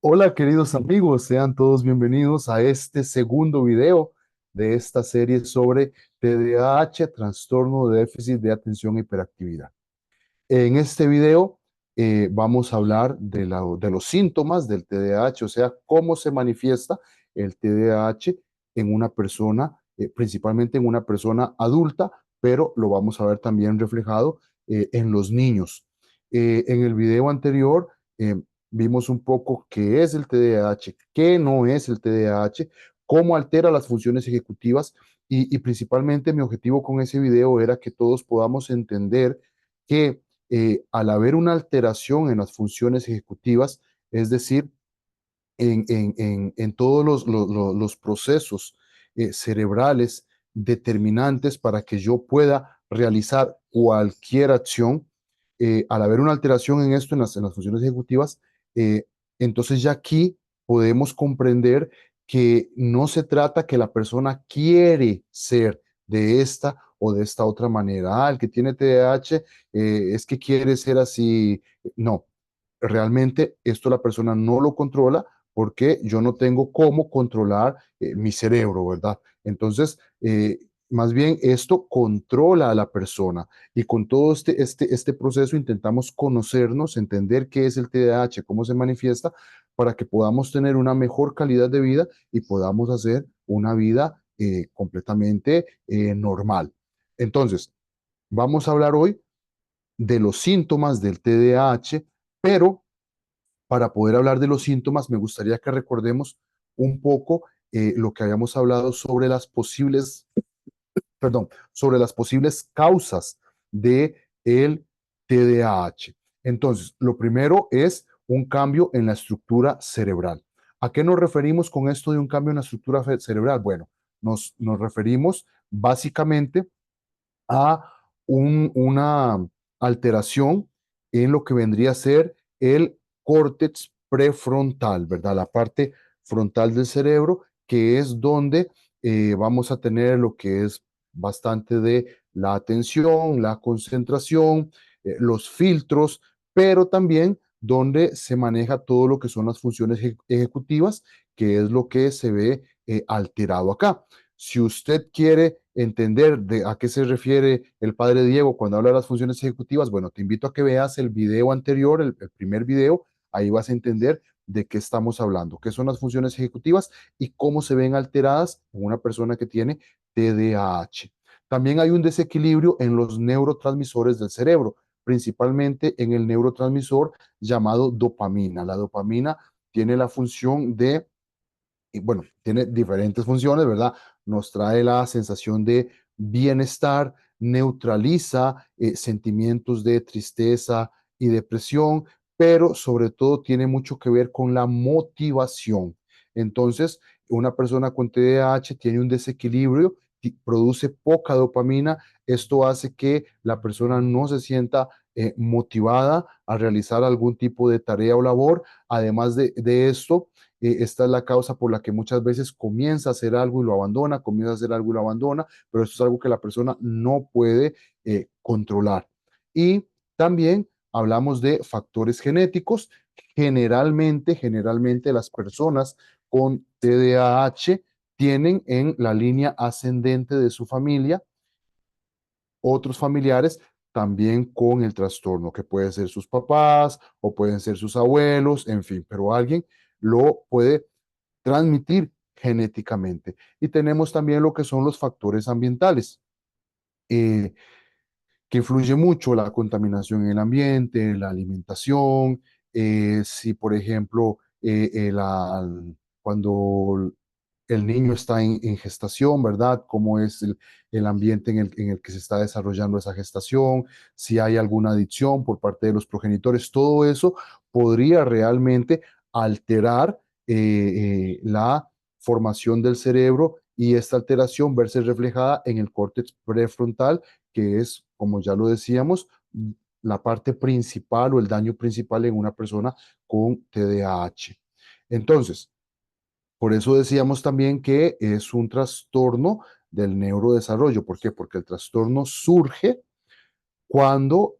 Hola queridos amigos, sean todos bienvenidos a este segundo video de esta serie sobre TDAH, trastorno de déficit de atención e hiperactividad. En este video vamos a hablar de los síntomas del TDAH, o sea, cómo se manifiesta el TDAH en una persona, principalmente en una persona adulta, pero lo vamos a ver también reflejado en los niños. En el video anterior vimos un poco qué es el TDAH, qué no es el TDAH, cómo altera las funciones ejecutivas y principalmente mi objetivo con ese video era que todos podamos entender que al haber una alteración en las funciones ejecutivas, es decir, en todos los procesos cerebrales determinantes para que yo pueda realizar cualquier acción, al haber una alteración en esto, en las funciones ejecutivas, eh, entonces ya aquí podemos comprender que no se trata que la persona quiere ser de esta o de esta otra manera. El que tiene TDAH es que quiere ser así. No, realmente esto la persona no lo controla porque yo no tengo cómo controlar mi cerebro, ¿verdad? Entonces, más bien esto controla a la persona y con todo este proceso intentamos conocernos, entender qué es el TDAH, cómo se manifiesta, para que podamos tener una mejor calidad de vida y podamos hacer una vida completamente normal. Entonces, vamos a hablar hoy de los síntomas del TDAH, pero para poder hablar de los síntomas, me gustaría que recordemos un poco lo que habíamos hablado sobre las posibles, perdón, sobre las posibles causas de el TDAH. Entonces, lo primero es un cambio en la estructura cerebral. ¿A qué nos referimos con esto de un cambio en la estructura cerebral? Bueno, nos referimos básicamente a una alteración en lo que vendría a ser el córtex prefrontal, ¿verdad? La parte frontal del cerebro, que es donde vamos a tener lo que es bastante de la atención, la concentración, los filtros, pero también donde se maneja todo lo que son las funciones ejecutivas, que es lo que se ve alterado acá. Si usted quiere entender a qué se refiere el padre Diego cuando habla de las funciones ejecutivas, bueno, te invito a que veas el video anterior, el primer video, ahí vas a entender de qué estamos hablando, qué son las funciones ejecutivas y cómo se ven alteradas en una persona que tiene TDAH. También hay un desequilibrio en los neurotransmisores del cerebro, principalmente en el neurotransmisor llamado dopamina. La dopamina tiene la función de y bueno, tiene diferentes funciones, ¿verdad? Nos trae la sensación de bienestar, neutraliza sentimientos de tristeza y depresión, pero sobre todo tiene mucho que ver con la motivación. Entonces, una persona con TDAH tiene un desequilibrio, produce poca dopamina, esto hace que la persona no se sienta motivada a realizar algún tipo de tarea o labor. Además de esto, esta es la causa por la que muchas veces comienza a hacer algo y lo abandona, comienza a hacer algo y lo abandona, pero esto es algo que la persona no puede controlar. Y también hablamos de factores genéticos. Generalmente las personas con TDAH tienen en la línea ascendente de su familia otros familiares también con el trastorno, que pueden ser sus papás o pueden ser sus abuelos, en fin, pero alguien lo puede transmitir genéticamente. Y tenemos también lo que son los factores ambientales, eh, que influye mucho la contaminación en el ambiente, la alimentación, si por ejemplo cuando el niño está en gestación, ¿verdad? ¿Cómo es el ambiente en el que se está desarrollando esa gestación? Si hay alguna adicción por parte de los progenitores, todo eso podría realmente alterar la formación del cerebro y esta alteración verse reflejada en el córtex prefrontal, que es, como ya lo decíamos, la parte principal o el daño principal en una persona con TDAH. Entonces, por eso decíamos también que es un trastorno del neurodesarrollo. ¿Por qué? Porque el trastorno surge cuando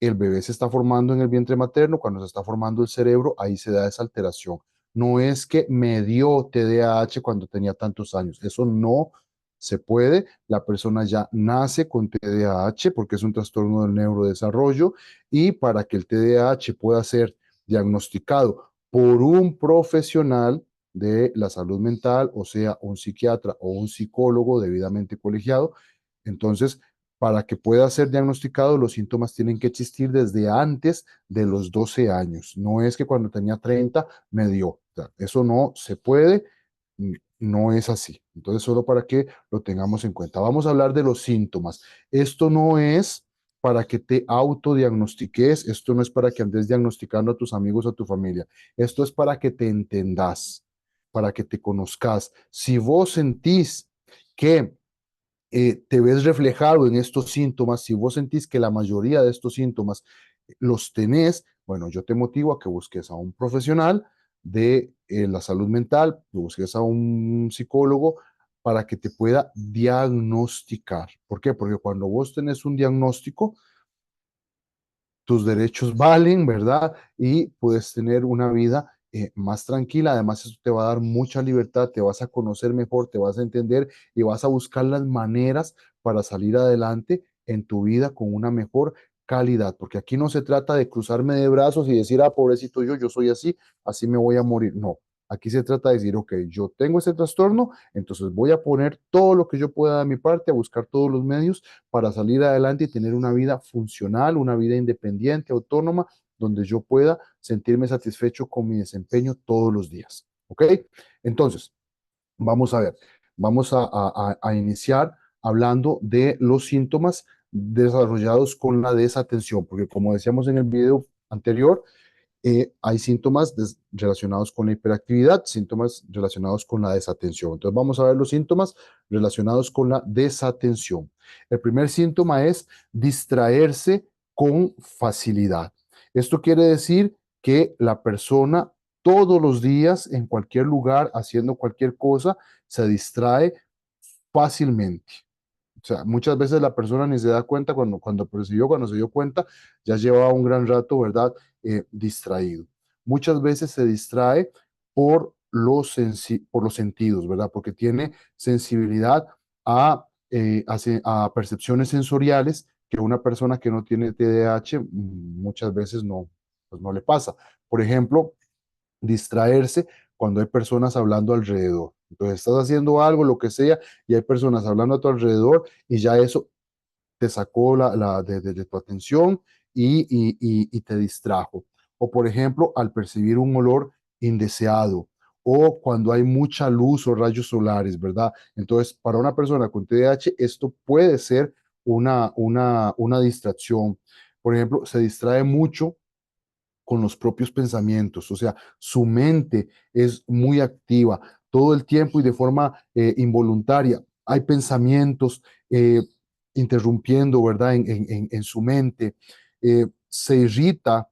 el bebé se está formando en el vientre materno, cuando se está formando el cerebro, ahí se da esa alteración. No es que me dio TDAH cuando tenía tantos años, eso no se puede. La persona ya nace con TDAH porque es un trastorno del neurodesarrollo, y para que el TDAH pueda ser diagnosticado por un profesional de la salud mental, o sea, un psiquiatra o un psicólogo debidamente colegiado, entonces, para que pueda ser diagnosticado, los síntomas tienen que existir desde antes de los 12 años. No es que cuando tenía 30 me dio. O sea, eso no se puede, no es así. Entonces, solo para que lo tengamos en cuenta. Vamos a hablar de los síntomas. Esto no es para que te autodiagnostiques, esto no es para que andes diagnosticando a tus amigos o a tu familia. Esto es para que te entendas, para que te conozcas. Si vos sentís que te ves reflejado en estos síntomas, si vos sentís que la mayoría de estos síntomas los tenés, bueno, yo te motivo a que busques a un profesional de la salud mental, que busques a un psicólogo para que te pueda diagnosticar. ¿Por qué? Porque cuando vos tenés un diagnóstico, tus derechos valen, ¿verdad? Y puedes tener una vida más tranquila. Además, eso te va a dar mucha libertad, te vas a conocer mejor, te vas a entender y vas a buscar las maneras para salir adelante en tu vida con una mejor calidad, porque aquí no se trata de cruzarme de brazos y decir, ah, pobrecito yo soy así, así me voy a morir. No, aquí se trata de decir, ok, yo tengo ese trastorno, entonces voy a poner todo lo que yo pueda de mi parte, a buscar todos los medios para salir adelante y tener una vida funcional, una vida independiente, autónoma, donde yo pueda sentirme satisfecho con mi desempeño todos los días. ¿Ok? Entonces, vamos a ver, vamos a iniciar hablando de los síntomas desarrollados con la desatención, porque como decíamos en el video anterior, hay síntomas relacionados con la hiperactividad, síntomas relacionados con la desatención. Entonces vamos a ver los síntomas relacionados con la desatención. El primer síntoma es distraerse con facilidad. Esto quiere decir que la persona todos los días, en cualquier lugar, haciendo cualquier cosa, se distrae fácilmente. O sea, muchas veces la persona ni se da cuenta cuando se dio cuenta, ya llevaba un gran rato, ¿verdad? Distraído. Muchas veces se distrae por los sentidos, ¿verdad? Porque tiene sensibilidad a percepciones sensoriales que una persona que no tiene TDAH muchas veces no, pues no le pasa. Por ejemplo, distraerse cuando hay personas hablando alrededor. Entonces estás haciendo algo, lo que sea, y hay personas hablando a tu alrededor y ya eso te sacó de tu atención y te distrajo. O por ejemplo, al percibir un olor indeseado o cuando hay mucha luz o rayos solares, ¿verdad? Entonces, para una persona con TDAH, esto puede ser una distracción. Por ejemplo, se distrae mucho con los propios pensamientos, o sea, su mente es muy activa todo el tiempo y de forma involuntaria. Hay pensamientos interrumpiendo, ¿verdad? En su mente. Se irrita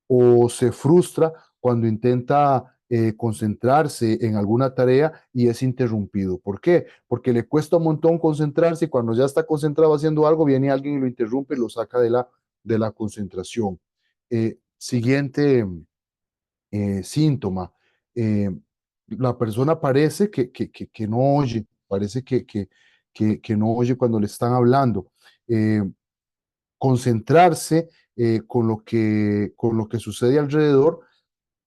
o se frustra cuando intenta concentrarse en alguna tarea y es interrumpido. ¿Por qué? Porque le cuesta un montón concentrarse y cuando ya está concentrado haciendo algo, viene alguien y lo interrumpe y lo saca de la concentración. Siguiente síntoma. eh, la persona parece que no oye, parece que no oye cuando le están hablando. Eh, Concentrarse con lo que sucede alrededor,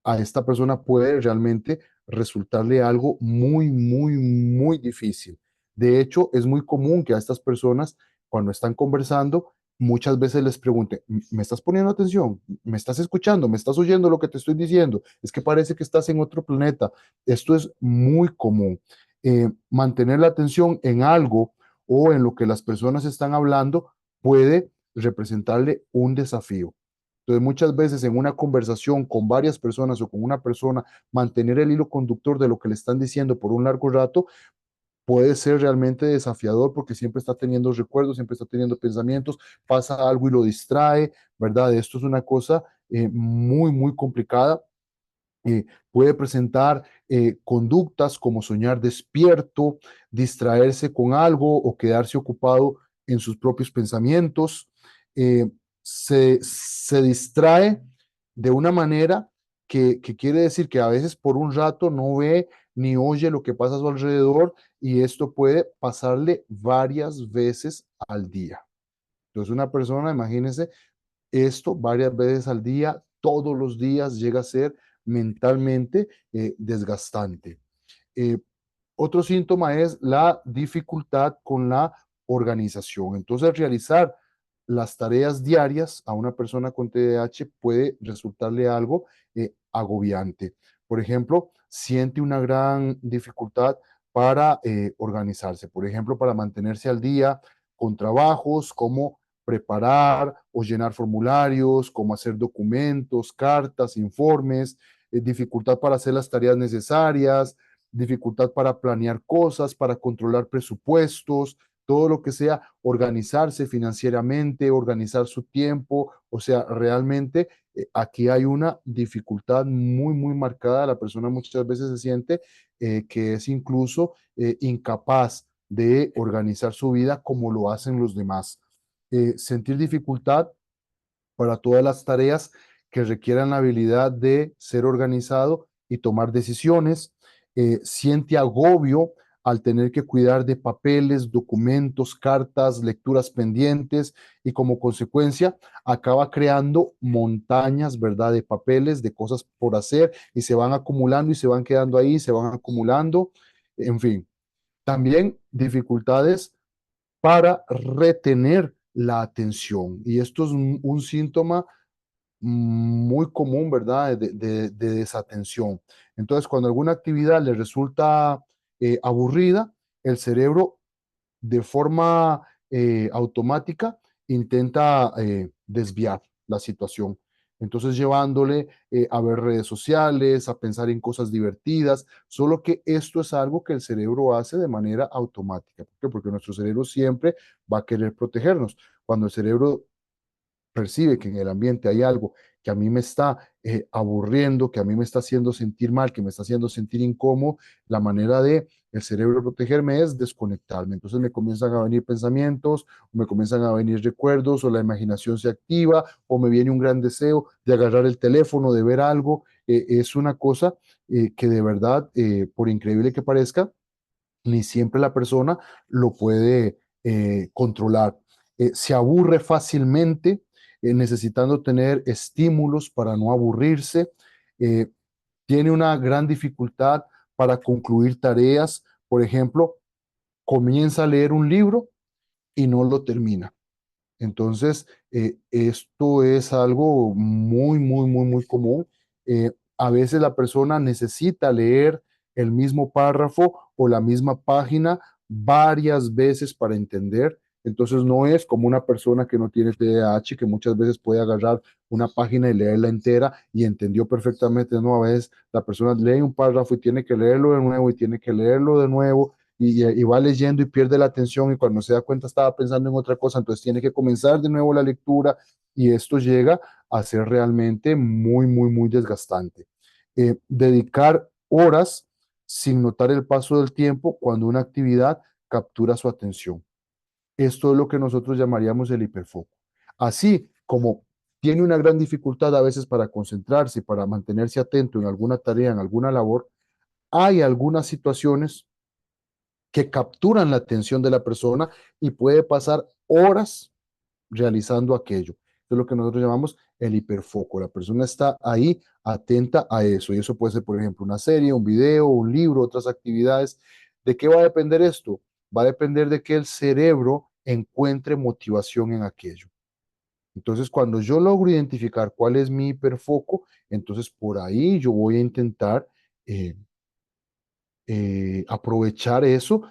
a esta persona puede realmente resultarle algo muy, muy, muy difícil. De hecho, es muy común que a estas personas, cuando están conversando, muchas veces les pregunten, ¿me estás poniendo atención? ¿Me estás escuchando? ¿Me estás oyendo lo que te estoy diciendo? Es que parece que estás en otro planeta. Esto es muy común. Mantener la atención en algo o en lo que las personas están hablando puede representarle un desafío. Entonces, muchas veces en una conversación con varias personas o con una persona, mantener el hilo conductor de lo que le están diciendo por un largo rato puede ser realmente desafiador porque siempre está teniendo recuerdos, siempre está teniendo pensamientos, pasa algo y lo distrae, ¿verdad? Esto es una cosa muy, muy complicada. Puede presentar conductas como soñar despierto, distraerse con algo o quedarse ocupado en sus propios pensamientos. se distrae de una manera que quiere decir que a veces por un rato no ve ni oye lo que pasa a su alrededor y esto puede pasarle varias veces al día. Entonces una persona, imagínense, esto varias veces al día, todos los días llega a ser mentalmente desgastante. Eh, Otro síntoma es la dificultad con la organización. Entonces, realizar las tareas diarias a una persona con TDAH puede resultarle algo agobiante. Por ejemplo, siente una gran dificultad para organizarse, por ejemplo, para mantenerse al día con trabajos como preparar o llenar formularios, como hacer documentos, cartas, informes, dificultad para hacer las tareas necesarias, dificultad para planear cosas, para controlar presupuestos, todo lo que sea organizarse financieramente, organizar su tiempo, o sea, realmente aquí hay una dificultad muy, muy marcada. La persona muchas veces se siente que es incluso incapaz de organizar su vida como lo hacen los demás. Sentir dificultad para todas las tareas que requieran la habilidad de ser organizado y tomar decisiones. Siente agobio al tener que cuidar de papeles, documentos, cartas, lecturas pendientes y como consecuencia acaba creando montañas, ¿verdad? De papeles, de cosas por hacer y se van acumulando y se van quedando ahí, se van acumulando, en fin. También dificultades para retener la atención y esto es un síntoma muy común, ¿verdad? De desatención. Entonces, cuando alguna actividad le resulta aburrida, el cerebro de forma automática intenta desviar la situación. Entonces, llevándole a ver redes sociales, a pensar en cosas divertidas, solo que esto es algo que el cerebro hace de manera automática. ¿Por qué? Porque nuestro cerebro siempre va a querer protegernos. Cuando el cerebro percibe que en el ambiente hay algo que a mí me está aburriendo, que a mí me está haciendo sentir mal, que me está haciendo sentir incómodo, la manera de el cerebro protegerme es desconectarme. Entonces me comienzan a venir pensamientos, me comienzan a venir recuerdos, o la imaginación se activa, o me viene un gran deseo de agarrar el teléfono, de ver algo. Es una cosa que de verdad, por increíble que parezca, ni siempre la persona lo puede controlar. Se aburre fácilmente, necesitando tener estímulos para no aburrirse. Eh, Tiene una gran dificultad para concluir tareas. Por ejemplo, comienza a leer un libro y no lo termina. Entonces, esto es algo muy, muy, muy, muy común. A veces la persona necesita leer el mismo párrafo o la misma página varias veces para entender. Entonces, no es como una persona que no tiene TDAH, que muchas veces puede agarrar una página y leerla entera y entendió perfectamente. No, a veces la persona lee un párrafo y tiene que leerlo de nuevo y tiene que leerlo de nuevo y va leyendo y pierde la atención y cuando se da cuenta estaba pensando en otra cosa, entonces tiene que comenzar de nuevo la lectura y esto llega a ser realmente muy, muy, muy desgastante. Dedicar horas sin notar el paso del tiempo cuando una actividad captura su atención. Esto es lo que nosotros llamaríamos el hiperfoco. Así como tiene una gran dificultad a veces para concentrarse y para mantenerse atento en alguna tarea, en alguna labor, hay algunas situaciones que capturan la atención de la persona y puede pasar horas realizando aquello. Eso es lo que nosotros llamamos el hiperfoco. La persona está ahí atenta a eso. Y eso puede ser, por ejemplo, una serie, un video, un libro, otras actividades. ¿De qué va a depender esto? Va a depender de que el cerebro encuentre motivación en aquello. Entonces, cuando yo logro identificar cuál es mi hiperfoco, entonces por ahí yo voy a intentar eh, aprovechar eso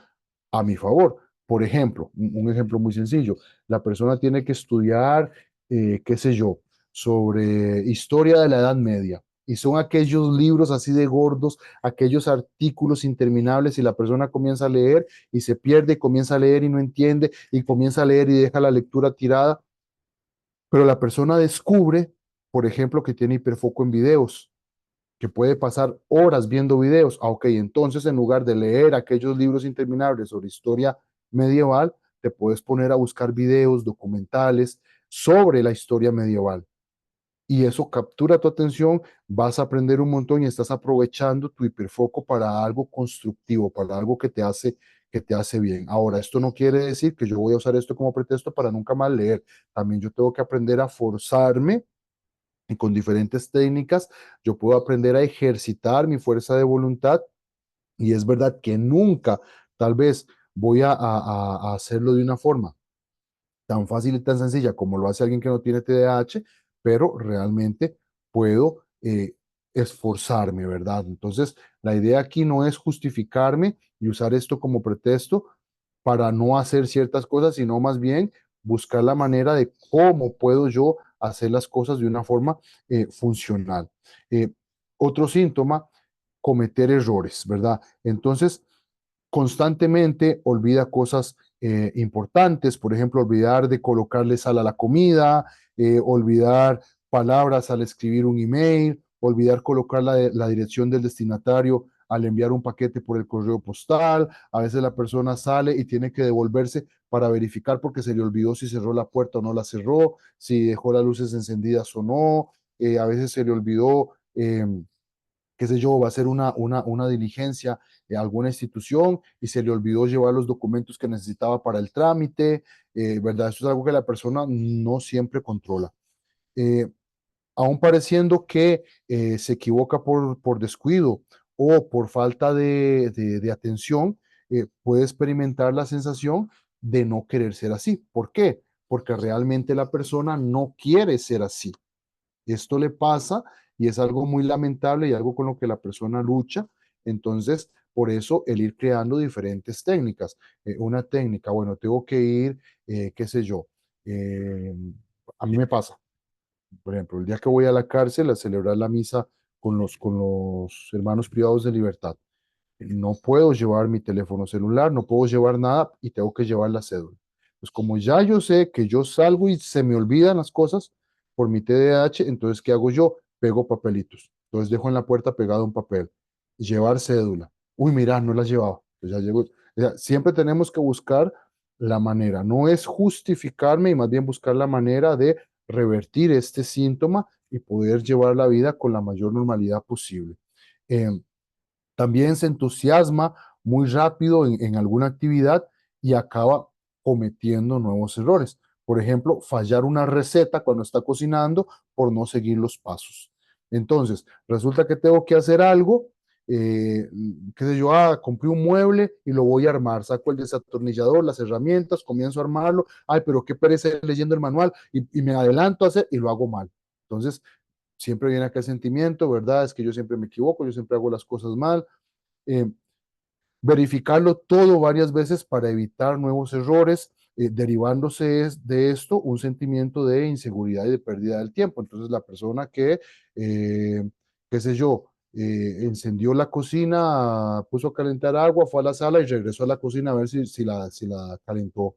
a mi favor. Por ejemplo, un ejemplo muy sencillo, la persona tiene que estudiar, qué sé yo, sobre historia de la Edad Media. Y son aquellos libros así de gordos, aquellos artículos interminables y la persona comienza a leer y se pierde, comienza a leer y no entiende y comienza a leer y deja la lectura tirada. Pero la persona descubre, por ejemplo, que tiene hiperfoco en videos que puede pasar horas viendo videos. Ah, ok, entonces en lugar de leer aquellos libros interminables sobre historia medieval, te puedes poner a buscar videos, documentales sobre la historia medieval. Y eso captura tu atención, vas a aprender un montón y estás aprovechando tu hiperfoco para algo constructivo, para algo que te hace bien. Ahora, esto no quiere decir que yo voy a usar esto como pretexto para nunca más leer. También yo tengo que aprender a forzarme y con diferentes técnicas, yo puedo aprender a ejercitar mi fuerza de voluntad y es verdad que nunca, tal vez, voy a hacerlo de una forma tan fácil y tan sencilla como lo hace alguien que no tiene TDAH, pero realmente puedo esforzarme, ¿verdad? Entonces, la idea aquí no es justificarme y usar esto como pretexto para no hacer ciertas cosas, sino más bien buscar la manera de cómo puedo yo hacer las cosas de una forma funcional. Eh, Otro síntoma, cometer errores, ¿verdad? Entonces, constantemente olvida cosas importantes, por ejemplo, olvidar de colocarle sal a la comida, olvidar palabras al escribir un email, olvidar colocar la dirección del destinatario al enviar un paquete por el correo postal. A veces la persona sale y tiene que devolverse para verificar porque se le olvidó si cerró la puerta o no la cerró, si dejó las luces encendidas o no. A veces se le olvidó qué sé yo, va a hacer una diligencia a alguna institución y se le olvidó llevar los documentos que necesitaba para el trámite, ¿verdad? Eso es algo que la persona no siempre controla. Eh, Aún pareciendo que se equivoca por descuido o por falta de atención, puede experimentar la sensación de no querer ser así. ¿Por qué? Porque realmente la persona no quiere ser así. Esto le pasa y es algo muy lamentable y algo con lo que la persona lucha. Entonces, por eso el ir creando diferentes técnicas. Una técnica, bueno, tengo que ir, qué sé yo, eh, a mí me pasa, por ejemplo, el día que voy a la cárcel a celebrar la misa con los hermanos privados de libertad. No puedo llevar mi teléfono celular, no puedo llevar nada y tengo que llevar la cédula. Pues como ya yo sé que yo salgo y se me olvidan las cosas por mi TDAH, entonces ¿qué hago yo? Pego papelitos. Entonces dejo en la puerta pegado un papel. Llevar cédula. Uy, mira, no la llevaba. Pues ya llego. O sea, siempre tenemos que buscar la manera. No es justificarme y más bien buscar la manera de revertir este síntoma y poder llevar la vida con la mayor normalidad posible. Eh, También se entusiasma muy rápido en alguna actividad y acaba cometiendo nuevos errores. Por ejemplo, fallar una receta cuando está cocinando por no seguir los pasos. Entonces, resulta que tengo que hacer algo, qué sé yo, compré un mueble y lo voy a armar, saco el desatornillador, las herramientas, comienzo a armarlo, ay, pero qué pereza leyendo el manual y me adelanto a hacer y lo hago mal. Entonces, siempre viene aquel sentimiento, ¿verdad? Es que yo siempre me equivoco, yo siempre hago las cosas mal. Eh, Verificarlo todo varias veces para evitar nuevos errores, derivándose de esto un sentimiento de inseguridad y de pérdida del tiempo. Entonces la persona que, qué sé yo, encendió la cocina, puso a calentar agua, fue a la sala y regresó a la cocina a ver si la calentó.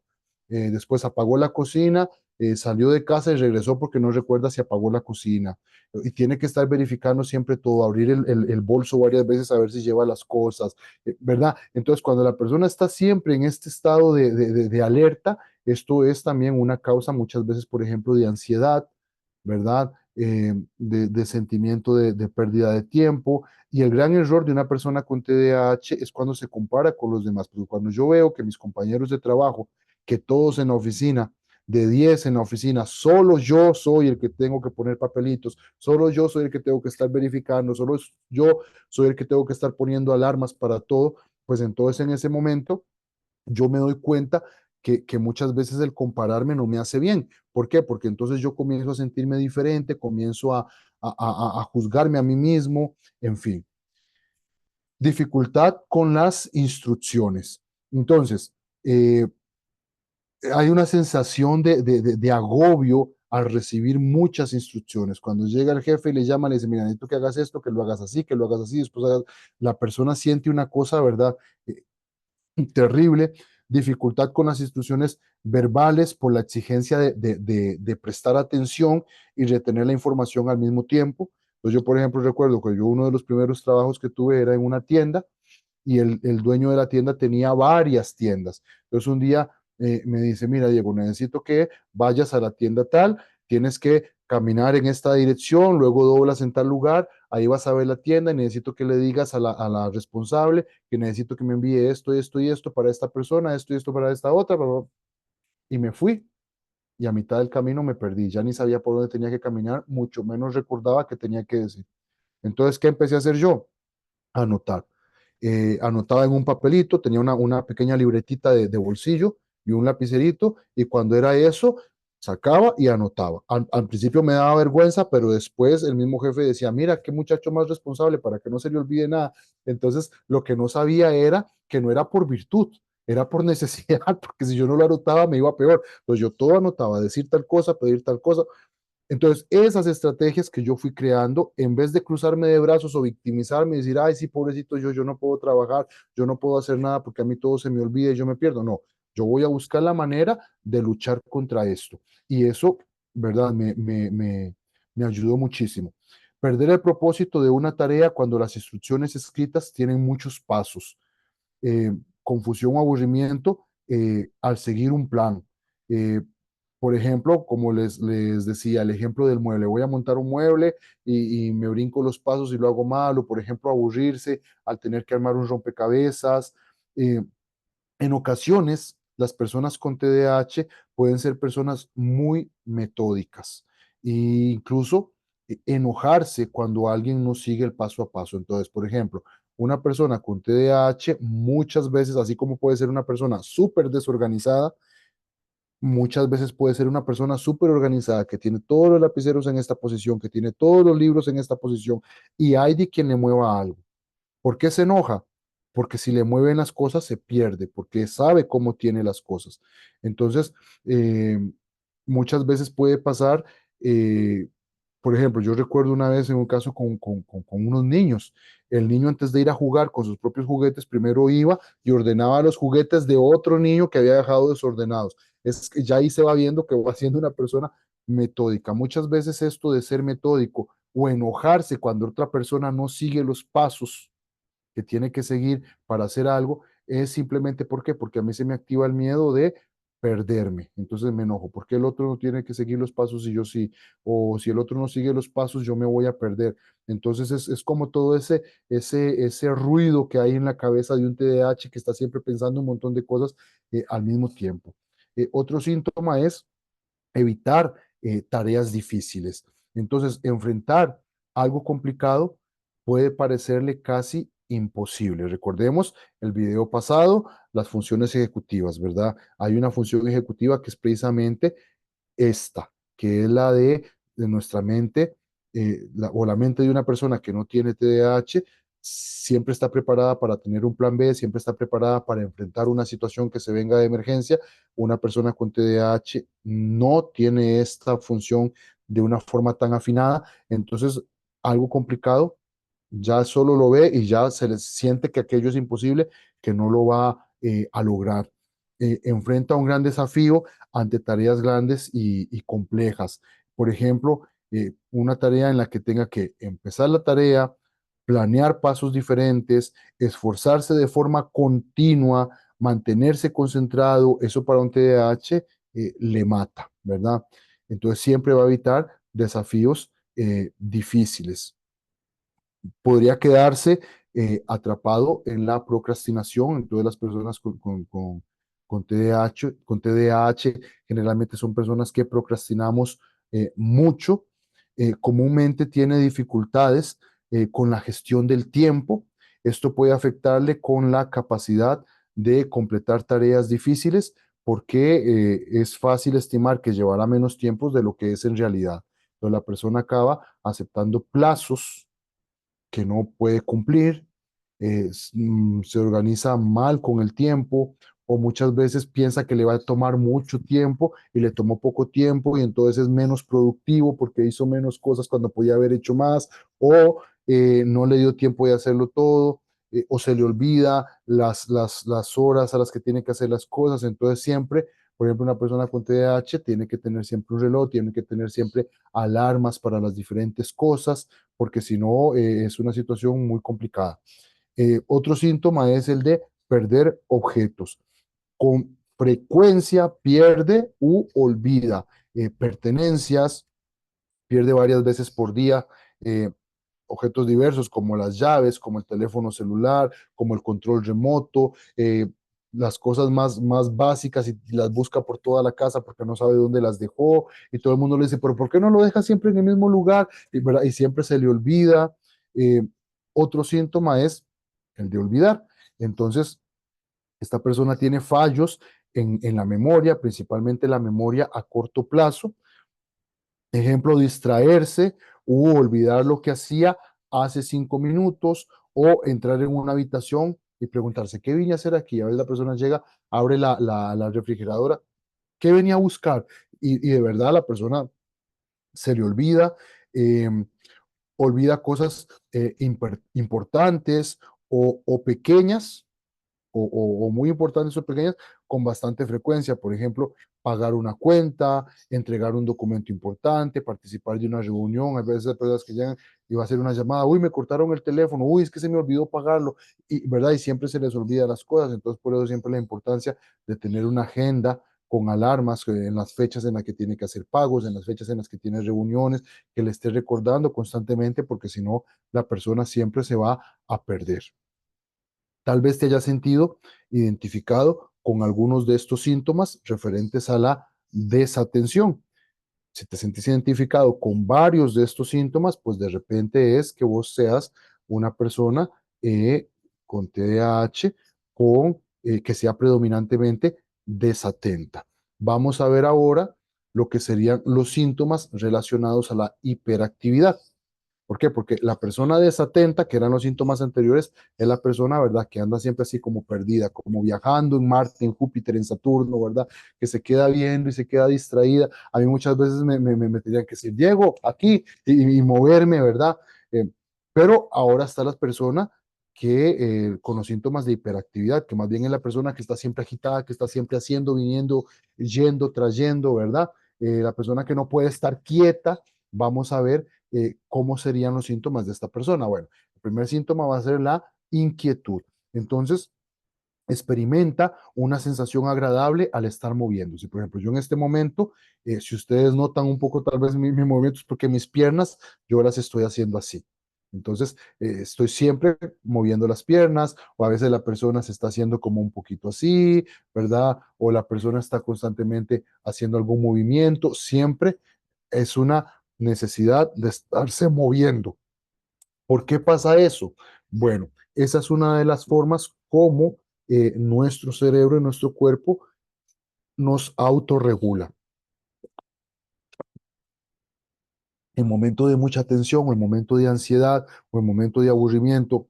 Después apagó la cocina, salió de casa y regresó porque no recuerda si apagó la cocina. Y tiene que estar verificando siempre todo, abrir el bolso varias veces a ver si lleva las cosas, ¿verdad? Entonces, cuando la persona está siempre en este estado de alerta, esto es también una causa muchas veces, por ejemplo, de ansiedad, ¿verdad? De sentimiento de pérdida de tiempo. Y el gran error de una persona con TDAH es cuando se compara con los demás. Porque cuando yo veo que mis compañeros de trabajo, que todos en la oficina, de 10 en la oficina, solo yo soy el que tengo que poner papelitos, solo yo soy el que tengo que estar verificando, solo yo soy el que tengo que estar poniendo alarmas para todo, pues entonces en ese momento yo me doy cuenta que muchas veces el compararme no me hace bien. ¿Por qué? Porque entonces yo comienzo a sentirme diferente, comienzo a juzgarme a mí mismo, en fin. Dificultad con las instrucciones. Entonces, eh, hay una sensación de agobio al recibir muchas instrucciones. Cuando llega el jefe y le llama, le dice, mira, necesito que hagas esto, que lo hagas así, después la persona siente una cosa, ¿verdad? Eh, Terrible, dificultad con las instrucciones verbales por la exigencia de prestar atención y retener la información al mismo tiempo. Entonces yo, por ejemplo, recuerdo que yo uno de los primeros trabajos que tuve era en una tienda y el dueño de la tienda tenía varias tiendas. Entonces un día me dice, mira, Diego, necesito que vayas a la tienda tal, tienes que caminar en esta dirección, luego doblas en tal lugar, ahí vas a ver la tienda y necesito que le digas a la responsable que necesito que me envíe esto, esto y esto para esta persona, esto y esto para esta otra, bla, bla, bla. Y me fui y a mitad del camino me perdí, ya ni sabía por dónde tenía que caminar, mucho menos recordaba qué tenía que decir. Entonces, ¿qué empecé a hacer yo? Anotar. Anotaba en un papelito, tenía una pequeña libretita de bolsillo y un lapicerito, y cuando era eso, sacaba y anotaba. Al principio me daba vergüenza, pero después el mismo jefe decía, mira, qué muchacho más responsable para que no se le olvide nada. Entonces, lo que no sabía era que no era por virtud, era por necesidad, porque si yo no lo anotaba me iba peor. Entonces yo todo anotaba, decir tal cosa, pedir tal cosa. Entonces, esas estrategias que yo fui creando, en vez de cruzarme de brazos o victimizarme y decir, ay, sí, pobrecito, yo no puedo trabajar, yo no puedo hacer nada porque a mí todo se me olvida y yo me pierdo. No, yo voy a buscar la manera de luchar contra esto. Y eso, ¿verdad? Me ayudó muchísimo. Perder el propósito de una tarea cuando las instrucciones escritas tienen muchos pasos. eh, Confusión o aburrimiento al seguir un plan. Eh, por ejemplo, como les decía, el ejemplo del mueble. Voy a montar un mueble y me brinco los pasos y lo hago mal, o por ejemplo, aburrirse al tener que armar un rompecabezas. Eh, en ocasiones, las personas con TDAH pueden ser personas muy metódicas e incluso enojarse cuando alguien no sigue el paso a paso. Entonces, por ejemplo, una persona con TDAH muchas veces, así como puede ser una persona súper desorganizada, muchas veces puede ser una persona súper organizada que tiene todos los lapiceros en esta posición, que tiene todos los libros en esta posición, y hay de quien le mueva algo. ¿Por qué se enoja? Porque si le mueven las cosas se pierde, porque sabe cómo tiene las cosas. Entonces, eh, muchas veces puede pasar, eh, por ejemplo, yo recuerdo una vez en un caso con unos niños. El niño antes de ir a jugar con sus propios juguetes, primero iba y ordenaba los juguetes de otro niño que había dejado desordenados. Es que ya ahí se va viendo que va siendo una persona metódica. Muchas veces esto de ser metódico o enojarse cuando otra persona no sigue los pasos que tiene que seguir para hacer algo, es simplemente ¿por qué? Porque a mí se me activa el miedo de perderme. Entonces me enojo. ¿Por qué el otro no tiene que seguir los pasos y yo sí? O si el otro no sigue los pasos, yo me voy a perder. Entonces es como todo ese ruido que hay en la cabeza de un TDAH que está siempre pensando un montón de cosas al mismo tiempo. Otro síntoma es evitar tareas difíciles. Entonces, enfrentar algo complicado puede parecerle casi imposible. Recordemos el video pasado, las funciones ejecutivas, ¿verdad? Hay una función ejecutiva que es precisamente esta, que es la de nuestra mente, o la mente de una persona que no tiene TDAH, siempre está preparada para tener un plan B, siempre está preparada para enfrentar una situación que se venga de emergencia. Una persona con TDAH no tiene esta función de una forma tan afinada, entonces algo complicado ya solo lo ve y ya se les siente que aquello es imposible, que no lo va a lograr. Enfrenta un gran desafío ante tareas grandes y complejas. Por ejemplo, una tarea en la que tenga que empezar la tarea, planear pasos diferentes, esforzarse de forma continua, mantenerse concentrado, eso para un TDAH le mata, ¿verdad? Entonces siempre va a evitar desafíos difíciles. Podría quedarse atrapado en la procrastinación. Entonces las personas con TDAH generalmente son personas que procrastinamos mucho. Comúnmente tiene dificultades con la gestión del tiempo. Esto puede afectarle con la capacidad de completar tareas difíciles porque es fácil estimar que llevará menos tiempo de lo que es en realidad. Entonces la persona acaba aceptando plazos que no puede cumplir, se organiza mal con el tiempo o muchas veces piensa que le va a tomar mucho tiempo y le tomó poco tiempo y entonces es menos productivo porque hizo menos cosas cuando podía haber hecho más o no le dio tiempo de hacerlo todo. O se le olvida las horas a las que tiene que hacer las cosas. Entonces siempre, por ejemplo, una persona con TDAH tiene que tener siempre un reloj, tiene que tener siempre alarmas para las diferentes cosas, porque si no es una situación muy complicada. Otro síntoma es el de perder objetos. Frecuencia, pierde u olvida. Pertenencias, pierde varias veces por día. eh, Objetos diversos como las llaves, como el teléfono celular, como el control remoto, las cosas más básicas y las busca por toda la casa porque no sabe dónde las dejó y todo el mundo le dice, pero ¿por qué no lo deja siempre en el mismo lugar? Y, ¿verdad? Y siempre se le olvida. Eh, Otro síntoma es el de olvidar. Entonces, esta persona tiene fallos en la memoria, principalmente la memoria a corto plazo. Ejemplo, distraerse u olvidar lo que hacía hace 5 minutos o entrar en una habitación y preguntarse, ¿qué vine a hacer aquí? A veces la persona llega, abre la refrigeradora, ¿qué venía a buscar? Y de verdad la persona se le olvida, eh, olvida cosas importantes o pequeñas o muy importantes o pequeñas con bastante frecuencia. Por ejemplo, pagar una cuenta, entregar un documento importante, participar de una reunión. A veces hay personas que llegan y va a hacer una llamada, uy, me cortaron el teléfono, uy, es que se me olvidó pagarlo, y verdad, y siempre se les olvida las cosas. Entonces, por eso siempre la importancia de tener una agenda con alarmas en las fechas en las que tiene que hacer pagos, en las fechas en las que tiene reuniones, que le esté recordando constantemente, porque si no, la persona siempre se va a perder. Tal vez te hayas sentido identificado con algunos de estos síntomas referentes a la desatención. Si te sentís identificado con varios de estos síntomas, pues de repente es que vos seas una persona con TDAH, que sea predominantemente desatenta. Vamos a ver ahora lo que serían los síntomas relacionados a la hiperactividad. ¿Por qué? Porque la persona desatenta, que eran los síntomas anteriores, es la persona, ¿verdad?, que anda siempre así como perdida, como viajando en Marte, en Júpiter, en Saturno, ¿verdad? Que se queda viendo y se queda distraída. A mí muchas veces me tenían que decir, Diego, aquí, y moverme, ¿verdad? Eh, pero ahora está la persona que con los síntomas de hiperactividad, que más bien es la persona que está siempre agitada, que está siempre haciendo, viniendo, yendo, trayendo, ¿verdad? La persona que no puede estar quieta. Vamos a ver cómo serían los síntomas de esta persona. Bueno, el primer síntoma va a ser la inquietud. Entonces, experimenta una sensación agradable al estar moviéndose. Por ejemplo, yo en este momento, si ustedes notan un poco tal vez mis movimientos, porque mis piernas yo las estoy haciendo así. Entonces, estoy siempre moviendo las piernas, o a veces la persona se está haciendo como un poquito así, ¿verdad? O la persona está constantemente haciendo algún movimiento. Siempre es una necesidad de estarse moviendo. ¿Por qué pasa eso? Bueno, esa es una de las formas como nuestro cerebro y nuestro cuerpo nos autorregula. En momento de mucha tensión, o en momento de ansiedad, o en momento de aburrimiento,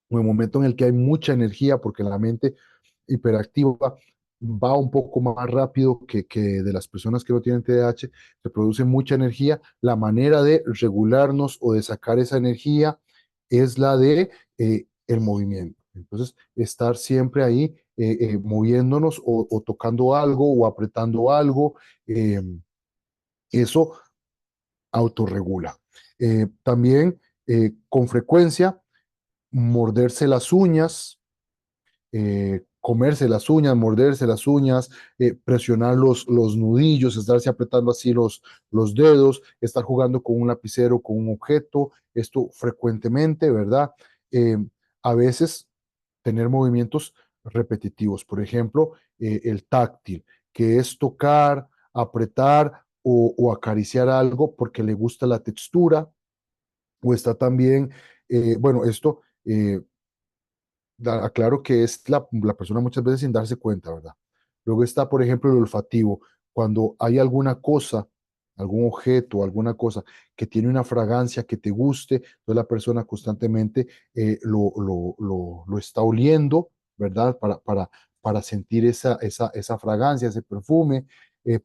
o en momento en el que hay mucha energía, porque la mente hiperactiva va un poco más rápido que de las personas que no tienen TDAH, se produce mucha energía. La manera de regularnos o de sacar esa energía es la de el movimiento. Entonces, estar siempre ahí moviéndonos o tocando algo o apretando algo, eh, eso autorregula. También con frecuencia morderse las uñas, comerse las uñas, morderse las uñas, presionar los nudillos, estarse apretando así los dedos, estar jugando con un lapicero, con un objeto, esto frecuentemente, ¿verdad? Eh, a veces tener movimientos repetitivos, por ejemplo, el táctil, que es tocar, apretar o acariciar algo porque le gusta la textura, o está también, bueno, esto aclaro que es la persona muchas veces sin darse cuenta, ¿verdad? Luego está, por ejemplo, el olfativo. Cuando hay alguna cosa, algún objeto, alguna cosa que tiene una fragancia que te guste, entonces la persona constantemente lo está oliendo, ¿verdad? Para sentir esa fragancia, ese perfume.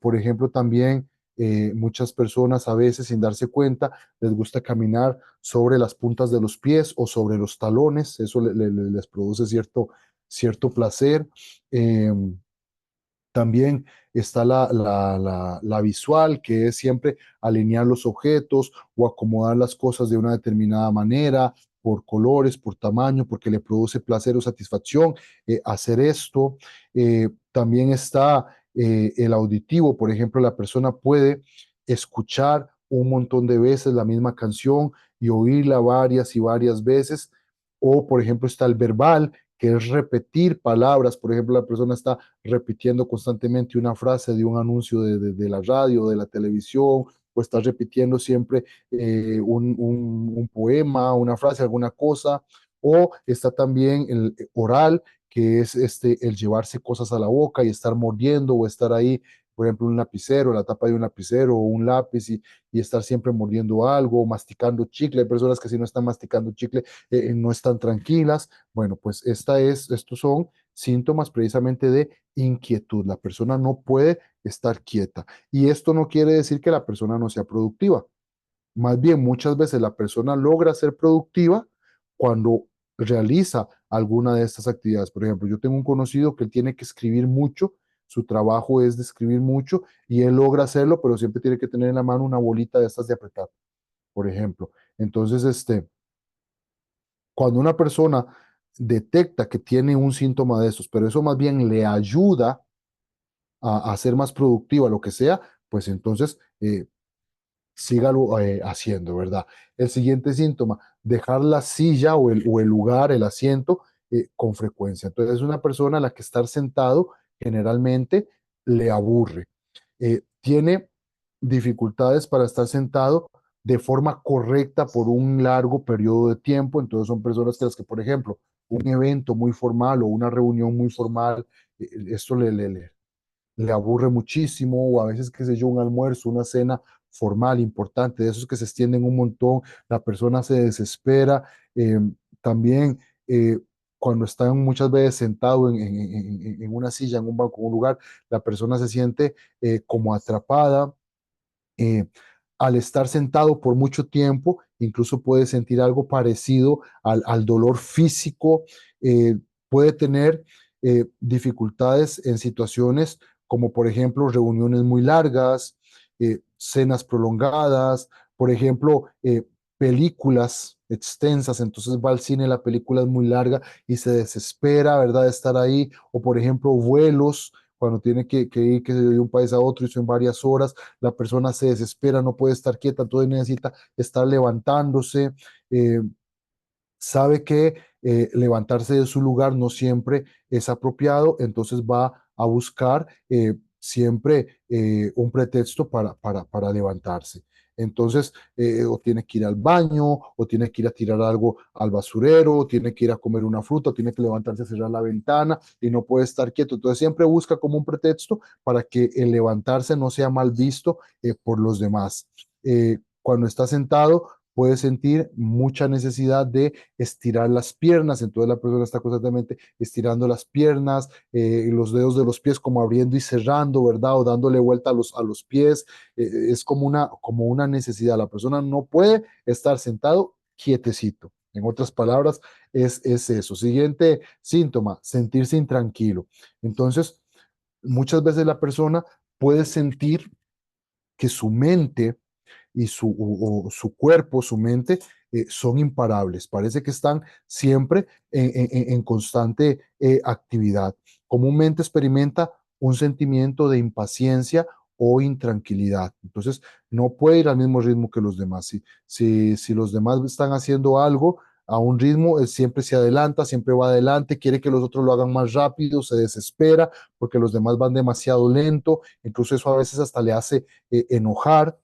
Por ejemplo, también muchas personas a veces sin darse cuenta les gusta caminar sobre las puntas de los pies o sobre los talones, eso les produce cierto placer. Eh, También está la visual, que es siempre alinear los objetos o acomodar las cosas de una determinada manera, por colores, por tamaño, porque le produce placer o satisfacción hacer esto. También está el auditivo, por ejemplo, la persona puede escuchar un montón de veces la misma canción y oírla varias y varias veces. O, por ejemplo, está el verbal, que es repetir palabras. Por ejemplo, la persona está repitiendo constantemente una frase de un anuncio de la radio, de la televisión, o está repitiendo siempre un poema, una frase, alguna cosa. O está también el oral, que es el llevarse cosas a la boca y estar mordiendo o estar ahí, por ejemplo, un lapicero, la tapa de un lapicero o un lápiz y estar siempre mordiendo algo o masticando chicle. Hay personas que si no están masticando chicle no están tranquilas. Bueno, pues estos son síntomas precisamente de inquietud. La persona no puede estar quieta. Y esto no quiere decir que la persona no sea productiva. Más bien, muchas veces la persona logra ser productiva cuando realiza alguna de estas actividades. Por ejemplo, yo tengo un conocido que él tiene que escribir mucho, su trabajo es de escribir mucho y él logra hacerlo, pero siempre tiene que tener en la mano una bolita de estas de apretar, por ejemplo. Entonces, cuando una persona detecta que tiene un síntoma de estos, pero eso más bien le ayuda a ser más productiva, lo que sea, pues entonces sígalo haciendo, ¿verdad? El siguiente síntoma, dejar la silla o el lugar, el asiento, con frecuencia. Entonces, es una persona a la que estar sentado generalmente le aburre. Tiene dificultades para estar sentado de forma correcta por un largo periodo de tiempo. Entonces, son personas que las que, por ejemplo, un evento muy formal o una reunión muy formal, esto le aburre muchísimo, o a veces, qué sé yo, un almuerzo, una cena formal, importante, de esos que se extienden un montón, la persona se desespera. También cuando están muchas veces sentado en una silla, en un banco, en un lugar, la persona se siente como atrapada. eh, Al estar sentado por mucho tiempo, incluso puede sentir algo parecido al dolor físico. Puede tener dificultades en situaciones como, por ejemplo, reuniones muy largas, cenas prolongadas, por ejemplo, películas extensas. Entonces va al cine, la película es muy larga y se desespera, ¿verdad?, de estar ahí. O, por ejemplo, vuelos, cuando tiene que ir, que de un país a otro y son varias horas, la persona se desespera, no puede estar quieta, entonces necesita estar levantándose. eh, Sabe que levantarse de su lugar no siempre es apropiado, entonces va a buscar siempre un pretexto para levantarse. Entonces, o tiene que ir al baño, o tiene que ir a tirar algo al basurero, o tiene que ir a comer una fruta, o tiene que levantarse a cerrar la ventana y no puede estar quieto. Entonces, siempre busca como un pretexto para que el levantarse no sea mal visto por los demás. Cuando está sentado, puede sentir mucha necesidad de estirar las piernas. Entonces la persona está constantemente estirando las piernas, los dedos de los pies como abriendo y cerrando, ¿verdad? O dándole vuelta a los pies. Es como una necesidad. La persona no puede estar sentado quietecito. En otras palabras, es eso. Siguiente síntoma, sentirse intranquilo. Entonces, muchas veces la persona puede sentir que su mente y su cuerpo, su mente, son imparables. Parece que están siempre en constante actividad. Comúnmente experimenta un sentimiento de impaciencia o intranquilidad. Entonces, no puede ir al mismo ritmo que los demás. Si los demás están haciendo algo a un ritmo, él siempre se adelanta, siempre va adelante, quiere que los otros lo hagan más rápido, se desespera porque los demás van demasiado lento. Incluso eso a veces hasta le hace enojar.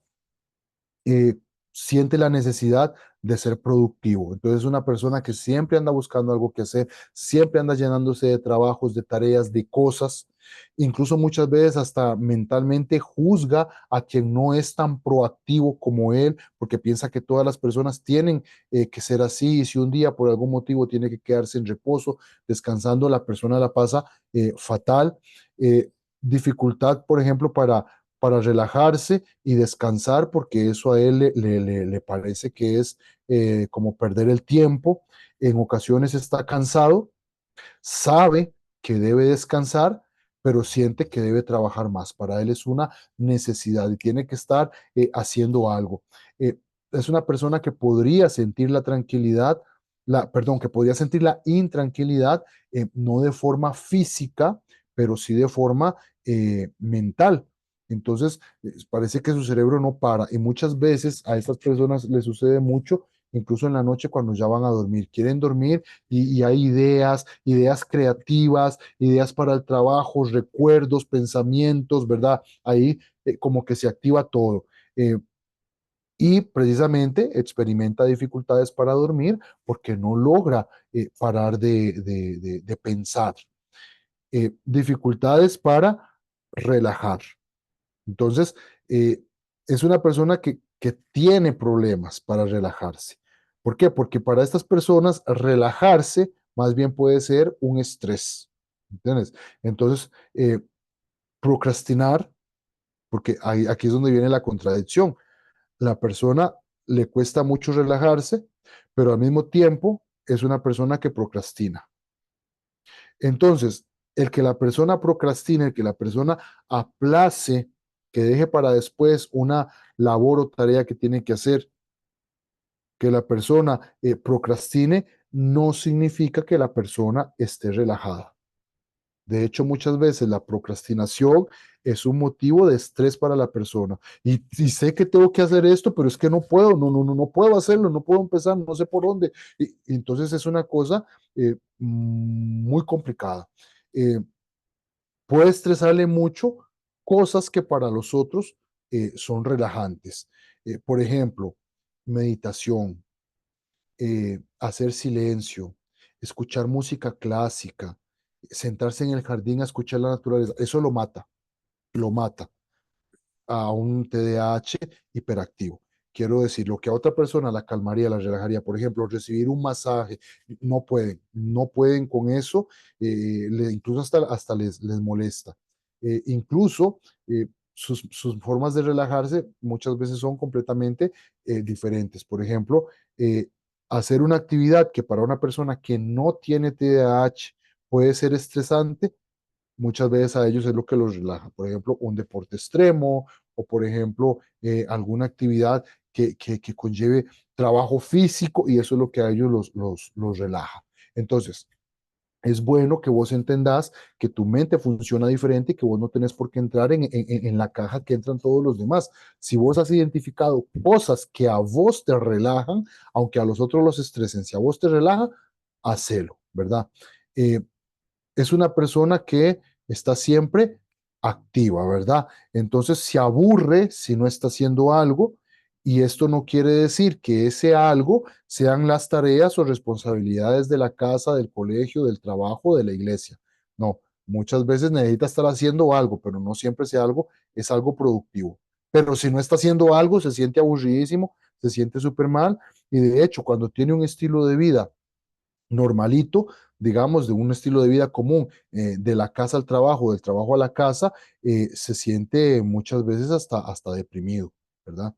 eh, Siente la necesidad de ser productivo. Entonces es una persona que siempre anda buscando algo que hacer, siempre anda llenándose de trabajos, de tareas, de cosas. Incluso muchas veces hasta mentalmente juzga a quien no es tan proactivo como él, porque piensa que todas las personas tienen que ser así, y si un día por algún motivo tiene que quedarse en reposo, descansando, la persona la pasa fatal. Eh, Dificultad, por ejemplo, para relajarse y descansar, porque eso a él le parece que es como perder el tiempo. En ocasiones está cansado, sabe que debe descansar, pero siente que debe trabajar más. Para él es una necesidad y tiene que estar haciendo algo. Eh, es una persona que podría sentir la tranquilidad, perdón, que podría sentir la intranquilidad, no de forma física, pero sí de forma mental. Entonces, parece que su cerebro no para y muchas veces a estas personas les sucede mucho, incluso en la noche cuando ya van a dormir. Quieren dormir y hay ideas, ideas creativas, ideas para el trabajo, recuerdos, pensamientos, ¿verdad? Ahí como que se activa todo. Y precisamente experimenta dificultades para dormir porque no logra parar de pensar. Dificultades para relajar. Entonces, es una persona que tiene problemas para relajarse. ¿Por qué? Porque para estas personas relajarse más bien puede ser un estrés. ¿Entiendes? Entonces, procrastinar, porque aquí es donde viene la contradicción. La persona le cuesta mucho relajarse, pero al mismo tiempo es una persona que procrastina. Entonces, el que la persona procrastine, el que la persona aplace, que deje para después una labor o tarea que tiene que hacer, que la persona procrastine, no significa que la persona esté relajada. De hecho, muchas veces la procrastinación es un motivo de estrés para la persona. Y sé que tengo que hacer esto, pero es que no puedo, no puedo hacerlo, no puedo empezar, no sé por dónde. Y entonces es una cosa muy complicada. Eh, Puede estresarle mucho cosas que para los otros son relajantes. Por ejemplo, meditación, hacer silencio, escuchar música clásica, sentarse en el jardín a escuchar la naturaleza. Eso lo mata a un TDAH hiperactivo. Quiero decir, lo que a otra persona la calmaría, la relajaría, por ejemplo, recibir un masaje, no pueden con eso, incluso hasta les molesta. Incluso sus formas de relajarse muchas veces son completamente diferentes. Por ejemplo, hacer una actividad que para una persona que no tiene TDAH puede ser estresante, muchas veces a ellos es lo que los relaja. Por ejemplo, un deporte extremo o, por ejemplo, alguna actividad que conlleve trabajo físico y eso es lo que a ellos los relaja. Entonces, es bueno que vos entendás que tu mente funciona diferente y que vos no tenés por qué entrar en la caja que entran todos los demás. Si vos has identificado cosas que a vos te relajan, aunque a los otros los estresen, si a vos te relaja, hacelo, ¿verdad? Eh, es una persona que está siempre activa, ¿verdad? Entonces se aburre si no está haciendo algo y esto no quiere decir que ese algo sean las tareas o responsabilidades de la casa, del colegio, del trabajo, de la iglesia. No, muchas veces necesita estar haciendo algo, pero no siempre ese algo es algo productivo. Pero si no está haciendo algo, se siente aburridísimo, se siente súper mal y de hecho cuando tiene un estilo de vida normalito, digamos, de un estilo de vida común, de la casa al trabajo, del trabajo a la casa, se siente muchas veces hasta deprimido, ¿verdad?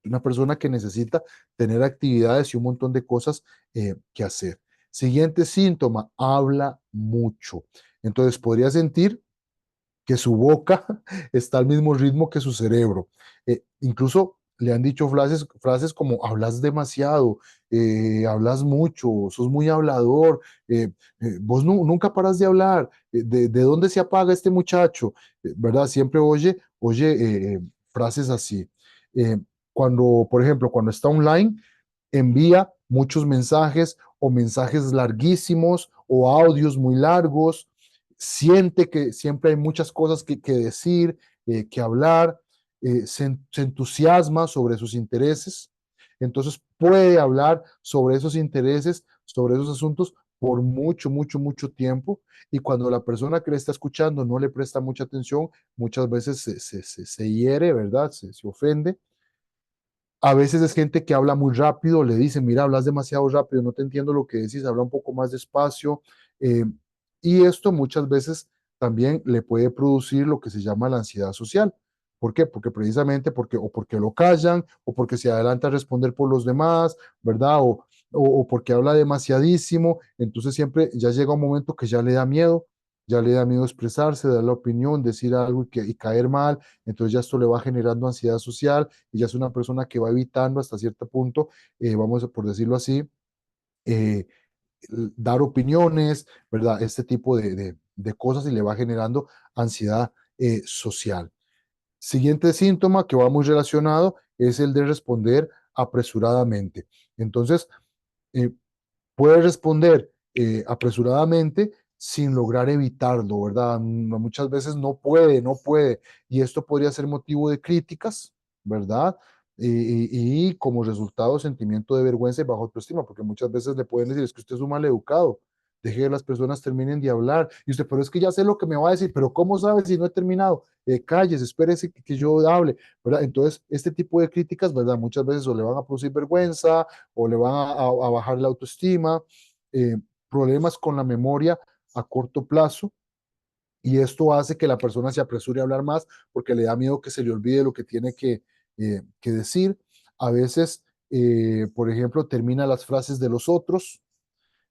Una persona que necesita tener actividades y un montón de cosas que hacer. Siguiente síntoma, habla mucho. Entonces, podría sentir que su boca está al mismo ritmo que su cerebro. Incluso le han dicho frases como hablas demasiado, hablas mucho, sos muy hablador, vos nunca paras de hablar, de dónde se apaga este muchacho? ¿Verdad? Siempre oye frases así. Eh, por ejemplo, cuando está online, envía muchos mensajes o mensajes larguísimos o audios muy largos, siente que siempre hay muchas cosas que decir, que hablar, se entusiasma sobre sus intereses, entonces puede hablar sobre esos intereses, sobre esos asuntos por mucho tiempo y cuando la persona que le está escuchando no le presta mucha atención, muchas veces se hiere, ¿verdad? Se ofende. A veces es gente que habla muy rápido, le dicen, mira, hablas demasiado rápido, no te entiendo lo que decís, habla un poco más despacio. eh, y esto muchas veces también le puede producir lo que se llama la ansiedad social. ¿Por qué? Porque precisamente o porque lo callan, o porque se adelanta a responder por los demás, ¿verdad? O porque habla demasiadísimo, entonces siempre ya llega un momento que ya le da miedo expresarse, dar la opinión, decir algo y caer mal, entonces ya esto le va generando ansiedad social y ya es una persona que va evitando hasta cierto punto, vamos a por decirlo así, eh, dar opiniones, ¿verdad? Este tipo de cosas y le va generando ansiedad social. Siguiente síntoma que va muy relacionado es el de responder apresuradamente. Entonces, eh, puede responder apresuradamente sin lograr evitarlo, ¿verdad? Muchas veces no puede, y esto podría ser motivo de críticas, ¿verdad? Y como resultado sentimiento de vergüenza y baja autoestima, porque muchas veces le pueden decir, es que usted es un mal educado, deje que las personas terminen de hablar, y usted, pero es que ya sé lo que me va a decir, pero ¿cómo sabe si no he terminado? Calles, espérese que yo hable, ¿verdad? Entonces, este tipo de críticas, ¿verdad? Muchas veces o le van a producir vergüenza, o le van a bajar la autoestima, eh, problemas con la memoria a corto plazo, y esto hace que la persona se apresure a hablar más porque le da miedo que se le olvide lo que tiene que decir. A veces, por ejemplo, termina las frases de los otros,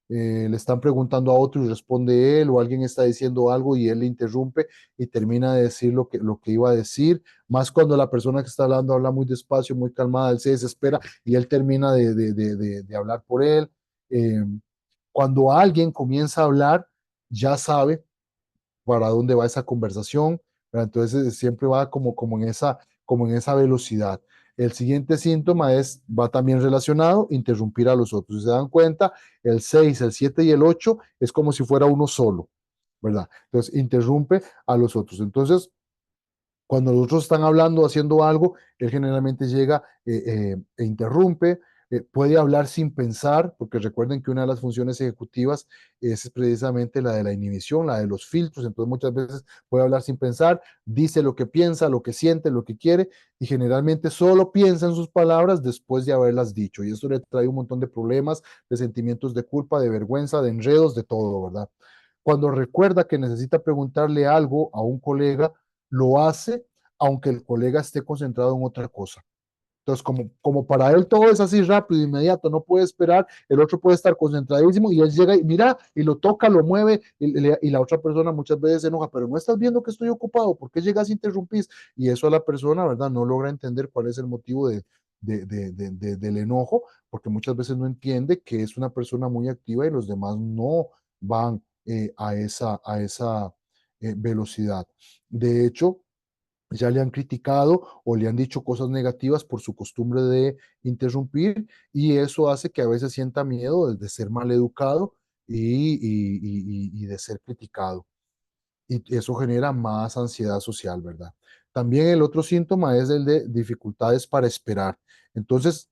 le están preguntando a otro y responde él, o alguien está diciendo algo y él le interrumpe y termina de decir lo que iba a decir, más cuando la persona que está hablando habla muy despacio, muy calmada, él se desespera y él termina de hablar por él. Eh, Cuando alguien comienza a hablar, ya sabe para dónde va esa conversación, ¿verdad? Entonces siempre va como en esa velocidad. El siguiente síntoma va también relacionado, interrumpir a los otros. Si se dan cuenta, el 6, el 7 y el 8 es como si fuera uno solo, ¿verdad? Entonces interrumpe a los otros. Entonces, cuando los otros están hablando, haciendo algo, él generalmente llega e interrumpe, puede hablar sin pensar, porque recuerden que una de las funciones ejecutivas es precisamente la de la inhibición, la de los filtros, entonces muchas veces puede hablar sin pensar, dice lo que piensa, lo que siente, lo que quiere, y generalmente solo piensa en sus palabras después de haberlas dicho, y esto le trae un montón de problemas, de sentimientos de culpa, de vergüenza, de enredos, de todo, ¿verdad? Cuando recuerda que necesita preguntarle algo a un colega, lo hace aunque el colega esté concentrado en otra cosa. Entonces, como para él todo es así rápido, inmediato, no puede esperar, el otro puede estar concentradísimo y él llega y mira, y lo toca, lo mueve, y la otra persona muchas veces se enoja, pero no estás viendo que estoy ocupado, ¿por qué llegas y interrumpís? Y eso a la persona, ¿verdad? No logra entender cuál es el motivo del enojo, porque muchas veces no entiende que es una persona muy activa y los demás no van a esa velocidad. De hecho, ya le han criticado o le han dicho cosas negativas por su costumbre de interrumpir, y eso hace que a veces sienta miedo de ser mal educado y de ser criticado. Y eso genera más ansiedad social, ¿verdad? También el otro síntoma es el de dificultades para esperar. Entonces,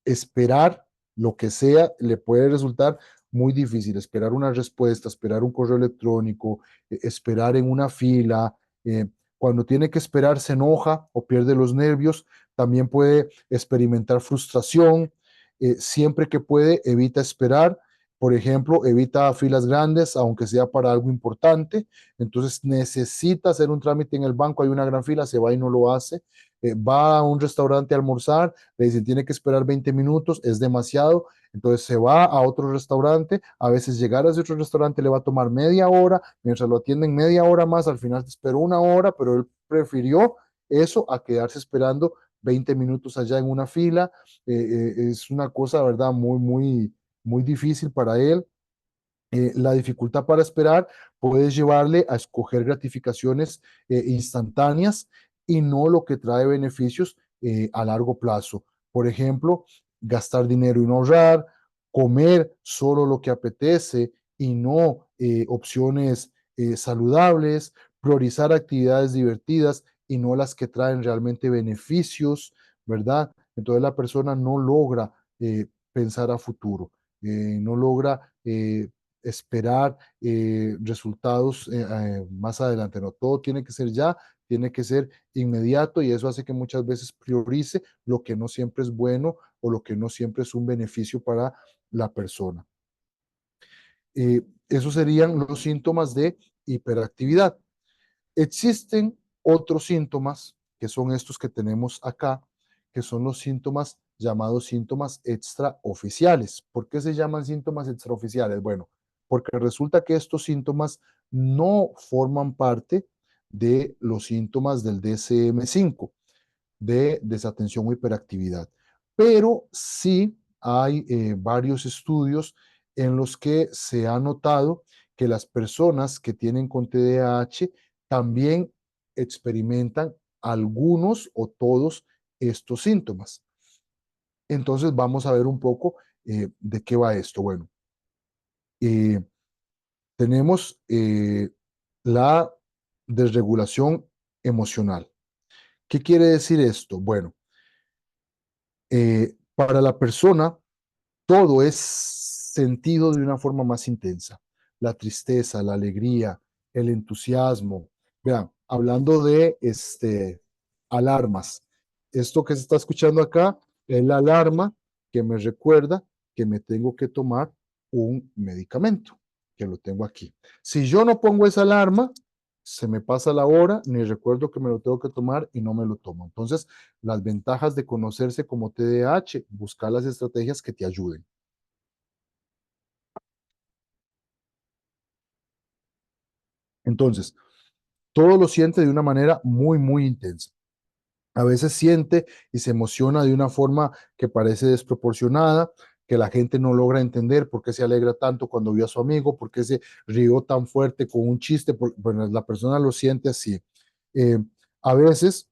esperar lo que sea le puede resultar muy difícil. Esperar una respuesta, esperar un correo electrónico, esperar en una fila. Cuando tiene que esperar se enoja o pierde los nervios. También puede experimentar frustración. Siempre que puede, evita esperar. Por ejemplo, evita filas grandes, aunque sea para algo importante. Entonces necesita hacer un trámite en el banco, hay una gran fila, se va y no lo hace. Va a un restaurante a almorzar, le dicen tiene que esperar 20 minutos, es demasiado, entonces se va a otro restaurante, a veces llegar a ese otro restaurante le va a tomar media hora, mientras lo atienden media hora más, al final te esperó una hora, pero él prefirió eso a quedarse esperando 20 minutos allá en una fila. Es una cosa, ¿verdad? Muy, muy, muy difícil para él. La dificultad para esperar puede llevarle a escoger gratificaciones instantáneas y no lo que trae beneficios a largo plazo. Por ejemplo, gastar dinero y no ahorrar, comer solo lo que apetece y no opciones saludables, priorizar actividades divertidas y no las que traen realmente beneficios, ¿verdad? Entonces la persona no logra pensar a futuro, no logra esperar resultados más adelante. No, todo tiene que ser ya, tiene que ser inmediato, y eso hace que muchas veces priorice lo que no siempre es bueno o lo que no siempre es un beneficio para la persona. Esos serían los síntomas de hiperactividad. Existen otros síntomas, que son estos que tenemos acá, que son los síntomas llamados síntomas extraoficiales. ¿Por qué se llaman síntomas extraoficiales? Bueno, porque resulta que estos síntomas no forman parte de los síntomas del DSM-5, de desatención o hiperactividad, pero sí hay varios estudios en los que se ha notado que las personas que tienen con TDAH también experimentan algunos o todos estos síntomas. Entonces vamos a ver un poco de qué va esto. Bueno, eh, tenemos la desregulación emocional. ¿Qué quiere decir esto? Bueno, para la persona todo es sentido de una forma más intensa. La tristeza, la alegría, el entusiasmo. Vean, hablando de alarmas. Esto que se está escuchando acá es la alarma que me recuerda que me tengo que tomar un medicamento, que lo tengo aquí. Si yo no pongo esa alarma, se me pasa la hora, ni recuerdo que me lo tengo que tomar y no me lo tomo. Entonces, las ventajas de conocerse como TDAH, buscar las estrategias que te ayuden. Entonces, todo lo siente de una manera muy, muy intensa. A veces siente y se emociona de una forma que parece desproporcionada, que la gente no logra entender por qué se alegra tanto cuando vio a su amigo, por qué se rió tan fuerte con un chiste. Bueno, la persona lo siente así. Eh, a veces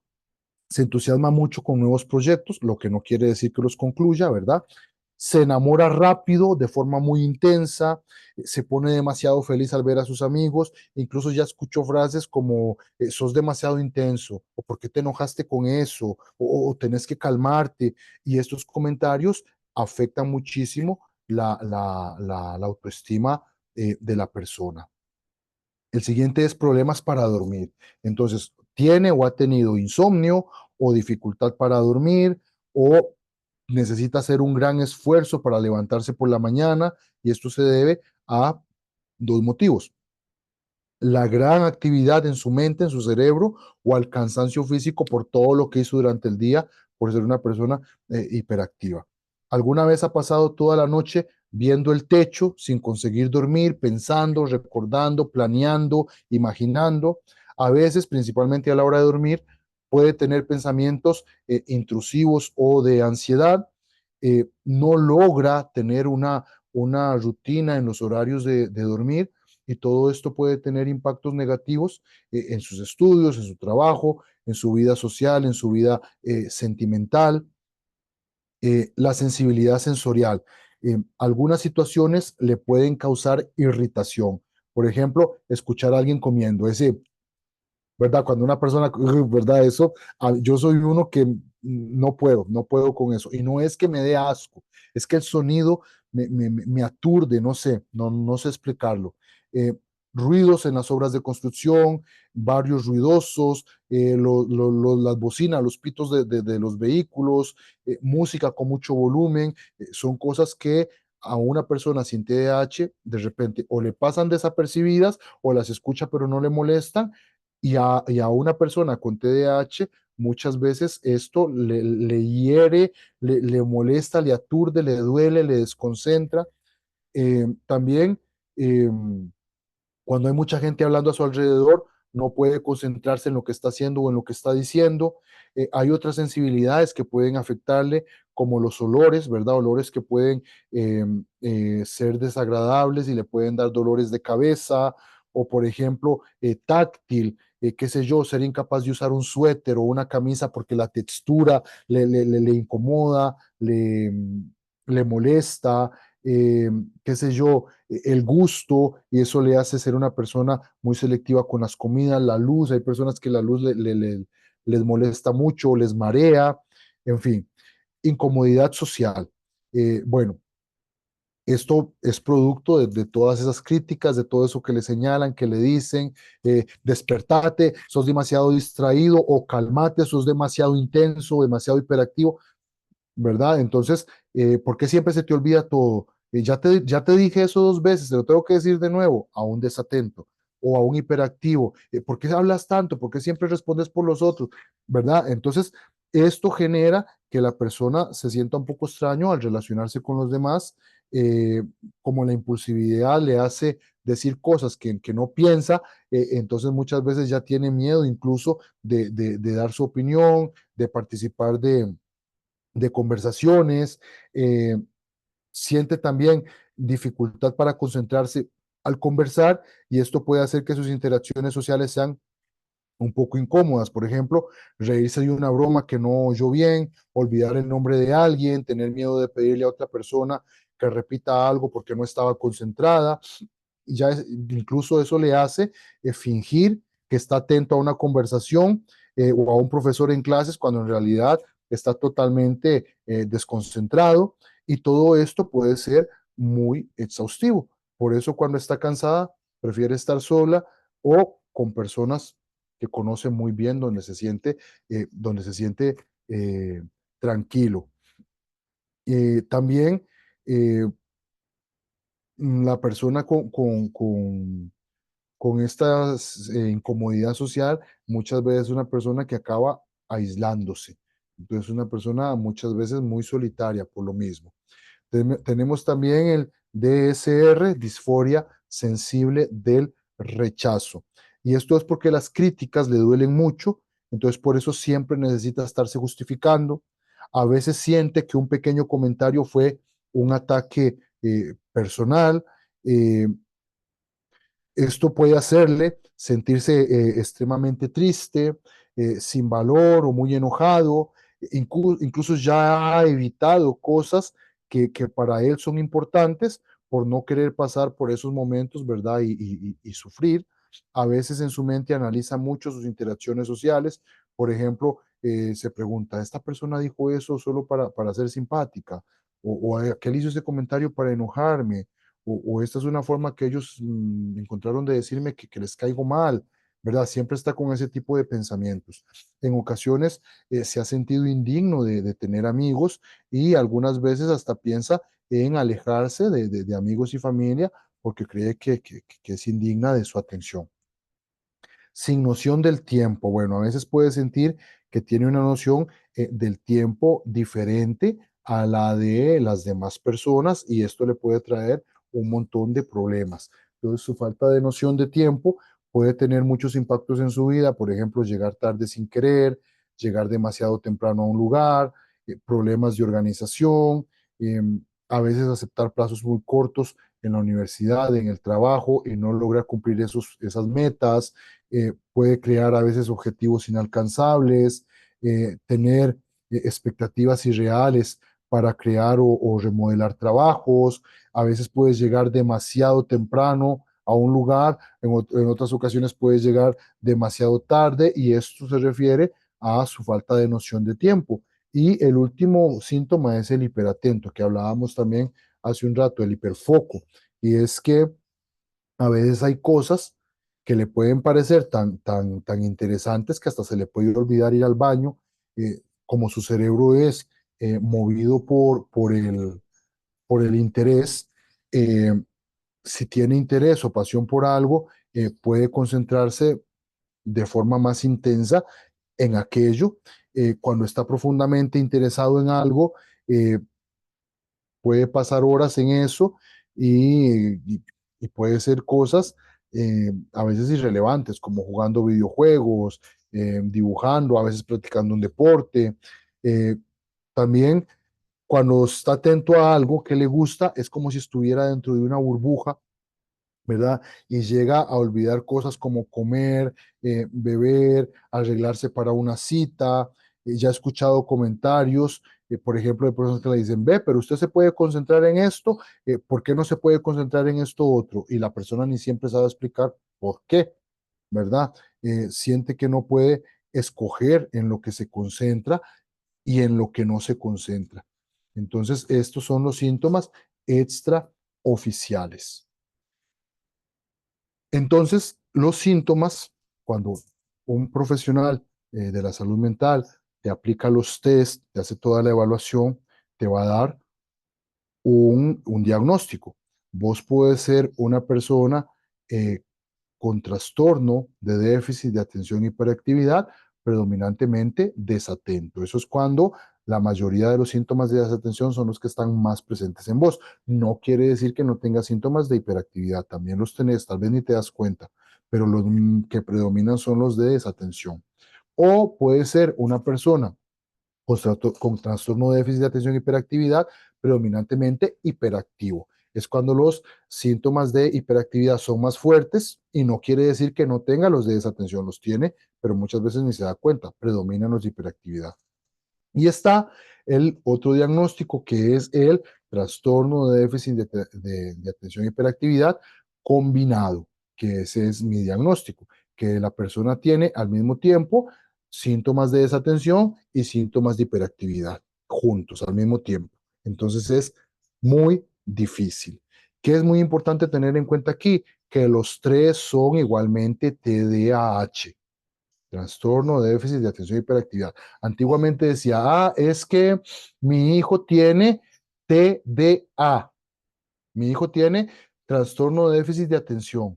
se entusiasma mucho con nuevos proyectos, lo que no quiere decir que los concluya, ¿verdad? Se enamora rápido, de forma muy intensa, se pone demasiado feliz al ver a sus amigos, incluso ya escuchó frases como sos demasiado intenso, o por qué te enojaste con eso, o tenés que calmarte, y estos comentarios afectan muchísimo la autoestima de la persona. El siguiente es problemas para dormir. Entonces, tiene o ha tenido insomnio o dificultad para dormir o necesita hacer un gran esfuerzo para levantarse por la mañana y esto se debe a dos motivos: la gran actividad en su mente, en su cerebro, o al cansancio físico por todo lo que hizo durante el día, por ser una persona hiperactiva. ¿Alguna vez ha pasado toda la noche viendo el techo sin conseguir dormir, pensando, recordando, planeando, imaginando? A veces, principalmente a la hora de dormir, puede tener pensamientos intrusivos o de ansiedad. No logra tener una rutina en los horarios de dormir y todo esto puede tener impactos negativos en sus estudios, en su trabajo, en su vida social, en su vida sentimental. La sensibilidad sensorial. Algunas situaciones le pueden causar irritación. Por ejemplo, escuchar a alguien comiendo, ese, ¿verdad? Cuando una persona, ¿verdad? Eso, yo soy uno que no puedo con eso. Y no es que me dé asco, es que el sonido me aturde, no sé, no sé explicarlo. Eh, Ruidos en las obras de construcción, barrios ruidosos, las bocinas, los pitos de los vehículos, música con mucho volumen, son cosas que a una persona sin TDAH de repente o le pasan desapercibidas o las escucha pero no le molestan y a una persona con TDAH muchas veces esto le hiere, le molesta, le aturde, le duele, le desconcentra. También eh, cuando hay mucha gente hablando a su alrededor, no puede concentrarse en lo que está haciendo o en lo que está diciendo. Hay otras sensibilidades que pueden afectarle, como los olores, ¿verdad? Olores que pueden eh, ser desagradables y le pueden dar dolores de cabeza, o por ejemplo, táctil, qué sé yo, ser incapaz de usar un suéter o una camisa porque la textura le incomoda, le molesta, qué sé yo, el gusto, y eso le hace ser una persona muy selectiva con las comidas, la luz, hay personas que la luz les molesta mucho, les marea, en fin, incomodidad social. Bueno, esto es producto de todas esas críticas, de todo eso que le señalan, que le dicen, despertate, sos demasiado distraído, o calmate, sos demasiado intenso, demasiado hiperactivo. ¿Verdad? Entonces, ¿por qué siempre se te olvida todo? Ya te dije eso dos veces, te lo tengo que decir de nuevo, a un desatento o a un hiperactivo. ¿Por qué hablas tanto? ¿Por qué siempre respondes por los otros? ¿Verdad? Entonces, esto genera que la persona se sienta un poco extraño al relacionarse con los demás, eh, como la impulsividad le hace decir cosas que no piensa, entonces muchas veces ya tiene miedo incluso de dar su opinión, de participar de conversaciones, siente también dificultad para concentrarse al conversar y esto puede hacer que sus interacciones sociales sean un poco incómodas. Por ejemplo, reírse de una broma que no oyó bien, olvidar el nombre de alguien, tener miedo de pedirle a otra persona que repita algo porque no estaba concentrada. Incluso eso le hace fingir que está atento a una conversación o a un profesor en clases cuando en realidad está totalmente desconcentrado y todo esto puede ser muy exhaustivo. Por eso cuando está cansada prefiere estar sola o con personas que conoce muy bien donde se siente eh, tranquilo. También eh, la persona con esta incomodidad social, muchas veces es una persona que acaba aislándose. Entonces, una persona muchas veces muy solitaria por lo mismo. Tenemos también el DSR, disforia sensible del rechazo. Y esto es porque las críticas le duelen mucho, entonces por eso siempre necesita estarse justificando. A veces siente que un pequeño comentario fue un ataque personal. eh, Esto puede hacerle sentirse extremadamente triste, sin valor o muy enojado. Incluso ya ha evitado cosas que para él son importantes por no querer pasar por esos momentos, ¿verdad? Y sufrir. A veces en su mente analiza mucho sus interacciones sociales. Por ejemplo, se pregunta, ¿esta persona dijo eso solo para ser simpática? ¿O aquel hizo ese comentario para enojarme? O esta es una forma que ellos encontraron de decirme que les caigo mal, ¿verdad? Siempre está con ese tipo de pensamientos. En ocasiones se ha sentido indigno de tener amigos y algunas veces hasta piensa en alejarse de amigos y familia porque cree que es indigna de su atención. Sin noción del tiempo. Bueno, a veces puede sentir que tiene una noción del tiempo diferente a la de las demás personas y esto le puede traer un montón de problemas. Entonces, su falta de noción de tiempo puede tener muchos impactos en su vida, por ejemplo, llegar tarde sin querer, llegar demasiado temprano a un lugar, problemas de organización, a veces aceptar plazos muy cortos en la universidad, en el trabajo y no lograr cumplir esas metas, puede crear a veces objetivos inalcanzables, tener expectativas irreales para crear o remodelar trabajos, a veces puedes llegar demasiado temprano a un lugar, en otras ocasiones puedes llegar demasiado tarde y esto se refiere a su falta de noción de tiempo. Y el último síntoma es el hiperatento, que hablábamos también hace un rato, el hiperfoco, y es que a veces hay cosas que le pueden parecer tan interesantes que hasta se le puede olvidar ir al baño, como su cerebro es movido por el interés. eh, si tiene interés o pasión por algo, puede concentrarse de forma más intensa en aquello. Cuando está profundamente interesado en algo, eh, puede pasar horas en eso y puede ser cosas a veces irrelevantes, como jugando videojuegos, dibujando, a veces practicando un deporte. Eh, También cuando está atento a algo que le gusta, es como si estuviera dentro de una burbuja, ¿verdad? Y llega a olvidar cosas como comer, beber, arreglarse para una cita. Ya he escuchado comentarios, por ejemplo, de personas que le dicen, ve, pero usted se puede concentrar en esto, ¿por qué no se puede concentrar en esto otro? Y la persona ni siempre sabe explicar por qué, ¿verdad? Siente que no puede escoger en lo que se concentra y en lo que no se concentra. Entonces, estos son los síntomas extraoficiales. Entonces, los síntomas, cuando un profesional de la salud mental te aplica los test, te hace toda la evaluación, te va a dar un diagnóstico. Vos puedes ser una persona eh, con trastorno de déficit de atención y hiperactividad, predominantemente desatento. Eso es cuando la mayoría de los síntomas de desatención son los que están más presentes en vos. No quiere decir que no tengas síntomas de hiperactividad, también los tenés, tal vez ni te das cuenta, pero los que predominan son los de desatención. O puede ser una persona con trastorno de déficit de atención y hiperactividad, predominantemente hiperactivo. Es cuando los síntomas de hiperactividad son más fuertes y no quiere decir que no tenga los de desatención, los tiene, pero muchas veces ni se da cuenta, predominan los de hiperactividad. Y está el otro diagnóstico que es el trastorno de déficit de atención y hiperactividad combinado, que ese es mi diagnóstico, que la persona tiene al mismo tiempo síntomas de desatención y síntomas de hiperactividad juntos al mismo tiempo. Entonces es muy difícil. ¿Qué es muy importante tener en cuenta aquí? Que los tres son igualmente TDAH. Trastorno de déficit de atención y hiperactividad. Antiguamente decía, es que mi hijo tiene TDA. Mi hijo tiene trastorno de déficit de atención.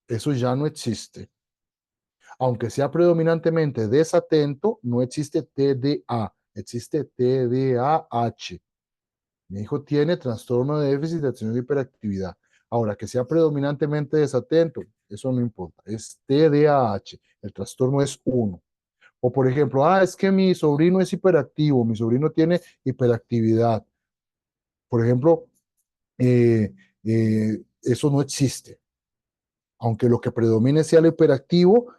Eso ya no existe. Aunque sea predominantemente desatento, no existe TDA, existe TDAH. Mi hijo tiene trastorno de déficit de atención y hiperactividad. Ahora, que sea predominantemente desatento, eso no importa. Es TDAH. El trastorno es uno. O por ejemplo, es que mi sobrino es hiperactivo, mi sobrino tiene hiperactividad. Por ejemplo, eh, eso no existe. Aunque lo que predomine sea el hiperactivo,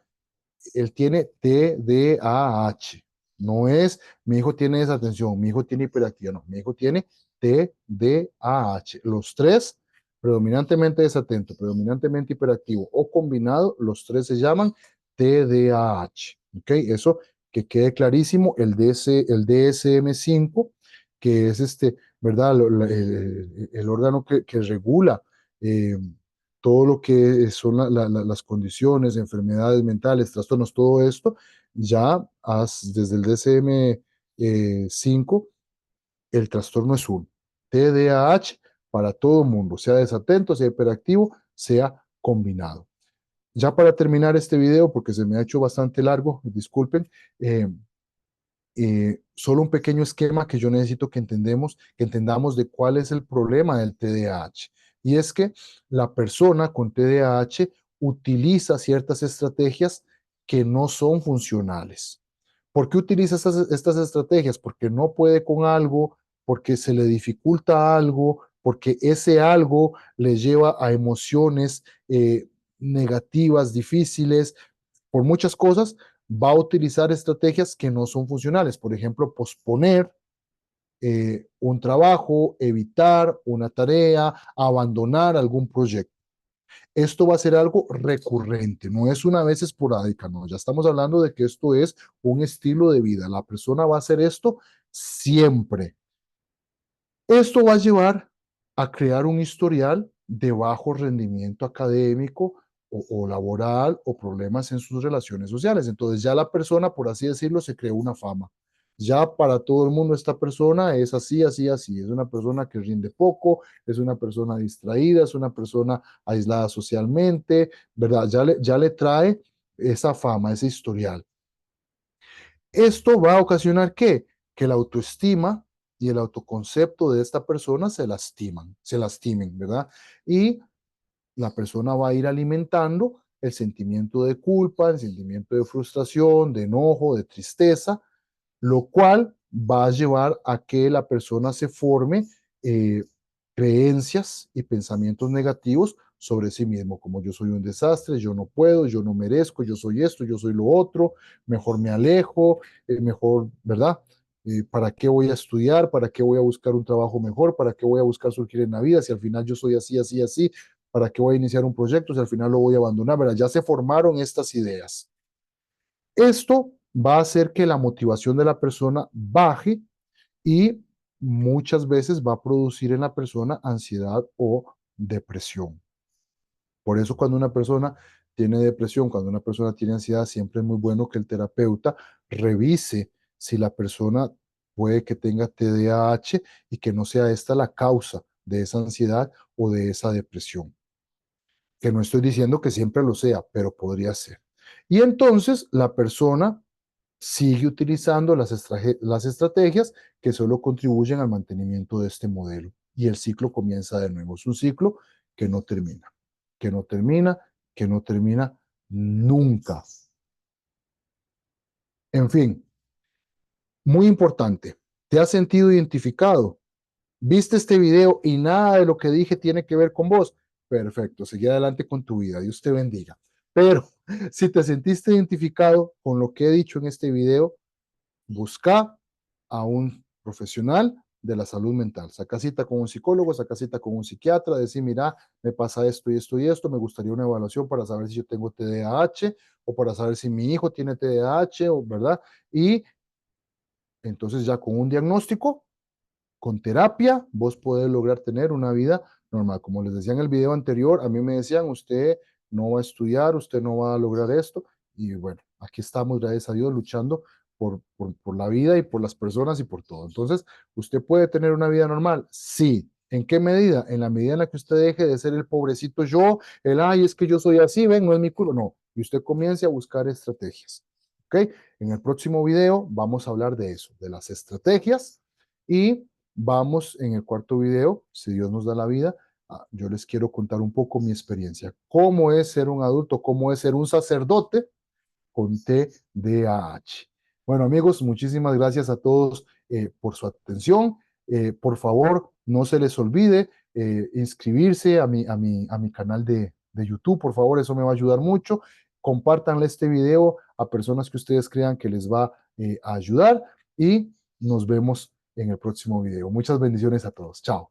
él tiene TDAH. No es mi hijo tiene desatención, mi hijo tiene hiperactividad, no, mi hijo tiene TDAH. Los tres, predominantemente desatento, predominantemente hiperactivo o combinado, los tres se llaman TDAH. ¿Ok? Eso que quede clarísimo, el DSM-5, que es ¿verdad? El órgano que regula eh, todo lo que son las condiciones, enfermedades mentales, trastornos, todo esto, ya desde el DSM-5, el trastorno es uno. TDAH para todo el mundo, sea desatento, sea hiperactivo, sea combinado. Ya para terminar este video, porque se me ha hecho bastante largo, disculpen, eh, solo un pequeño esquema que yo necesito que entendamos de cuál es el problema del TDAH. Y es que la persona con TDAH utiliza ciertas estrategias que no son funcionales. ¿Por qué utiliza estas estrategias? Porque no puede con algo, porque se le dificulta algo, porque ese algo le lleva a emociones negativas, difíciles, por muchas cosas, va a utilizar estrategias que no son funcionales. Por ejemplo, posponer un trabajo, evitar una tarea, abandonar algún proyecto. Esto va a ser algo recurrente, no es una vez esporádica, no. Ya estamos hablando de que esto es un estilo de vida. La persona va a hacer esto siempre. Esto va a llevar a crear un historial de bajo rendimiento académico o laboral o problemas en sus relaciones sociales. Entonces ya la persona, por así decirlo, se creó una fama. Ya para todo el mundo esta persona es así, así, así. Es una persona que rinde poco, es una persona distraída, es una persona aislada socialmente, ¿verdad? Ya le trae esa fama, ese historial. Esto va a ocasionar ¿qué? Que la autoestima y el autoconcepto de esta persona se lastimen, ¿verdad? Y la persona va a ir alimentando el sentimiento de culpa, el sentimiento de frustración, de enojo, de tristeza, lo cual va a llevar a que la persona se forme eh, creencias y pensamientos negativos sobre sí mismo, como yo soy un desastre, yo no puedo, yo no merezco, yo soy esto, yo soy lo otro, mejor me alejo, mejor, ¿verdad? ¿Para qué voy a estudiar? ¿Para qué voy a buscar un trabajo mejor? ¿Para qué voy a buscar surgir en la vida si al final yo soy así, así, así? ¿Para qué voy a iniciar un proyecto si al final lo voy a abandonar? ¿Verdad? Ya se formaron estas ideas. Esto va a hacer que la motivación de la persona baje y muchas veces va a producir en la persona ansiedad o depresión. Por eso cuando una persona tiene depresión, cuando una persona tiene ansiedad, siempre es muy bueno que el terapeuta revise si la persona puede que tenga TDAH y que no sea esta la causa de esa ansiedad o de esa depresión. Que no estoy diciendo que siempre lo sea, pero podría ser. Y entonces la persona sigue utilizando las estrategias que solo contribuyen al mantenimiento de este modelo. Y el ciclo comienza de nuevo. Es un ciclo que no termina, que no termina, que no termina nunca. En fin, muy importante. ¿Te has sentido identificado? ¿Viste este video y nada de lo que dije tiene que ver con vos? Perfecto, sigue adelante con tu vida, Dios te bendiga. Pero si te sentiste identificado con lo que he dicho en este video, busca a un profesional de la salud mental. Saca cita con un psicólogo, saca cita con un psiquiatra, decir, mira, me pasa esto y esto y esto, me gustaría una evaluación para saber si yo tengo TDAH o para saber si mi hijo tiene TDAH, o, ¿verdad? Y entonces ya con un diagnóstico, con terapia, vos podés lograr tener una vida normal. Como les decía en el video anterior, a mí me decían, usted no va a estudiar, usted no va a lograr esto. Y bueno, aquí estamos, gracias a Dios, luchando por la vida y por las personas y por todo. Entonces, ¿usted puede tener una vida normal? Sí. ¿En qué medida? En la medida en la que usted deje de ser el pobrecito yo, ay, es que yo soy así, ven, no es mi culo. No, y usted comience a buscar estrategias. ¿Ok? En el próximo video vamos a hablar de eso, de las estrategias, y vamos en el cuarto video, si Dios nos da la vida, yo les quiero contar un poco mi experiencia, cómo es ser un adulto, cómo es ser un sacerdote con TDAH. Bueno, amigos, muchísimas gracias a todos por su atención. Por favor, no se les olvide inscribirse a mi canal de YouTube, por favor, eso me va a ayudar mucho. Compártanle este video a personas que ustedes crean que les va a ayudar, y nos vemos en el próximo video. Muchas bendiciones a todos. Chao.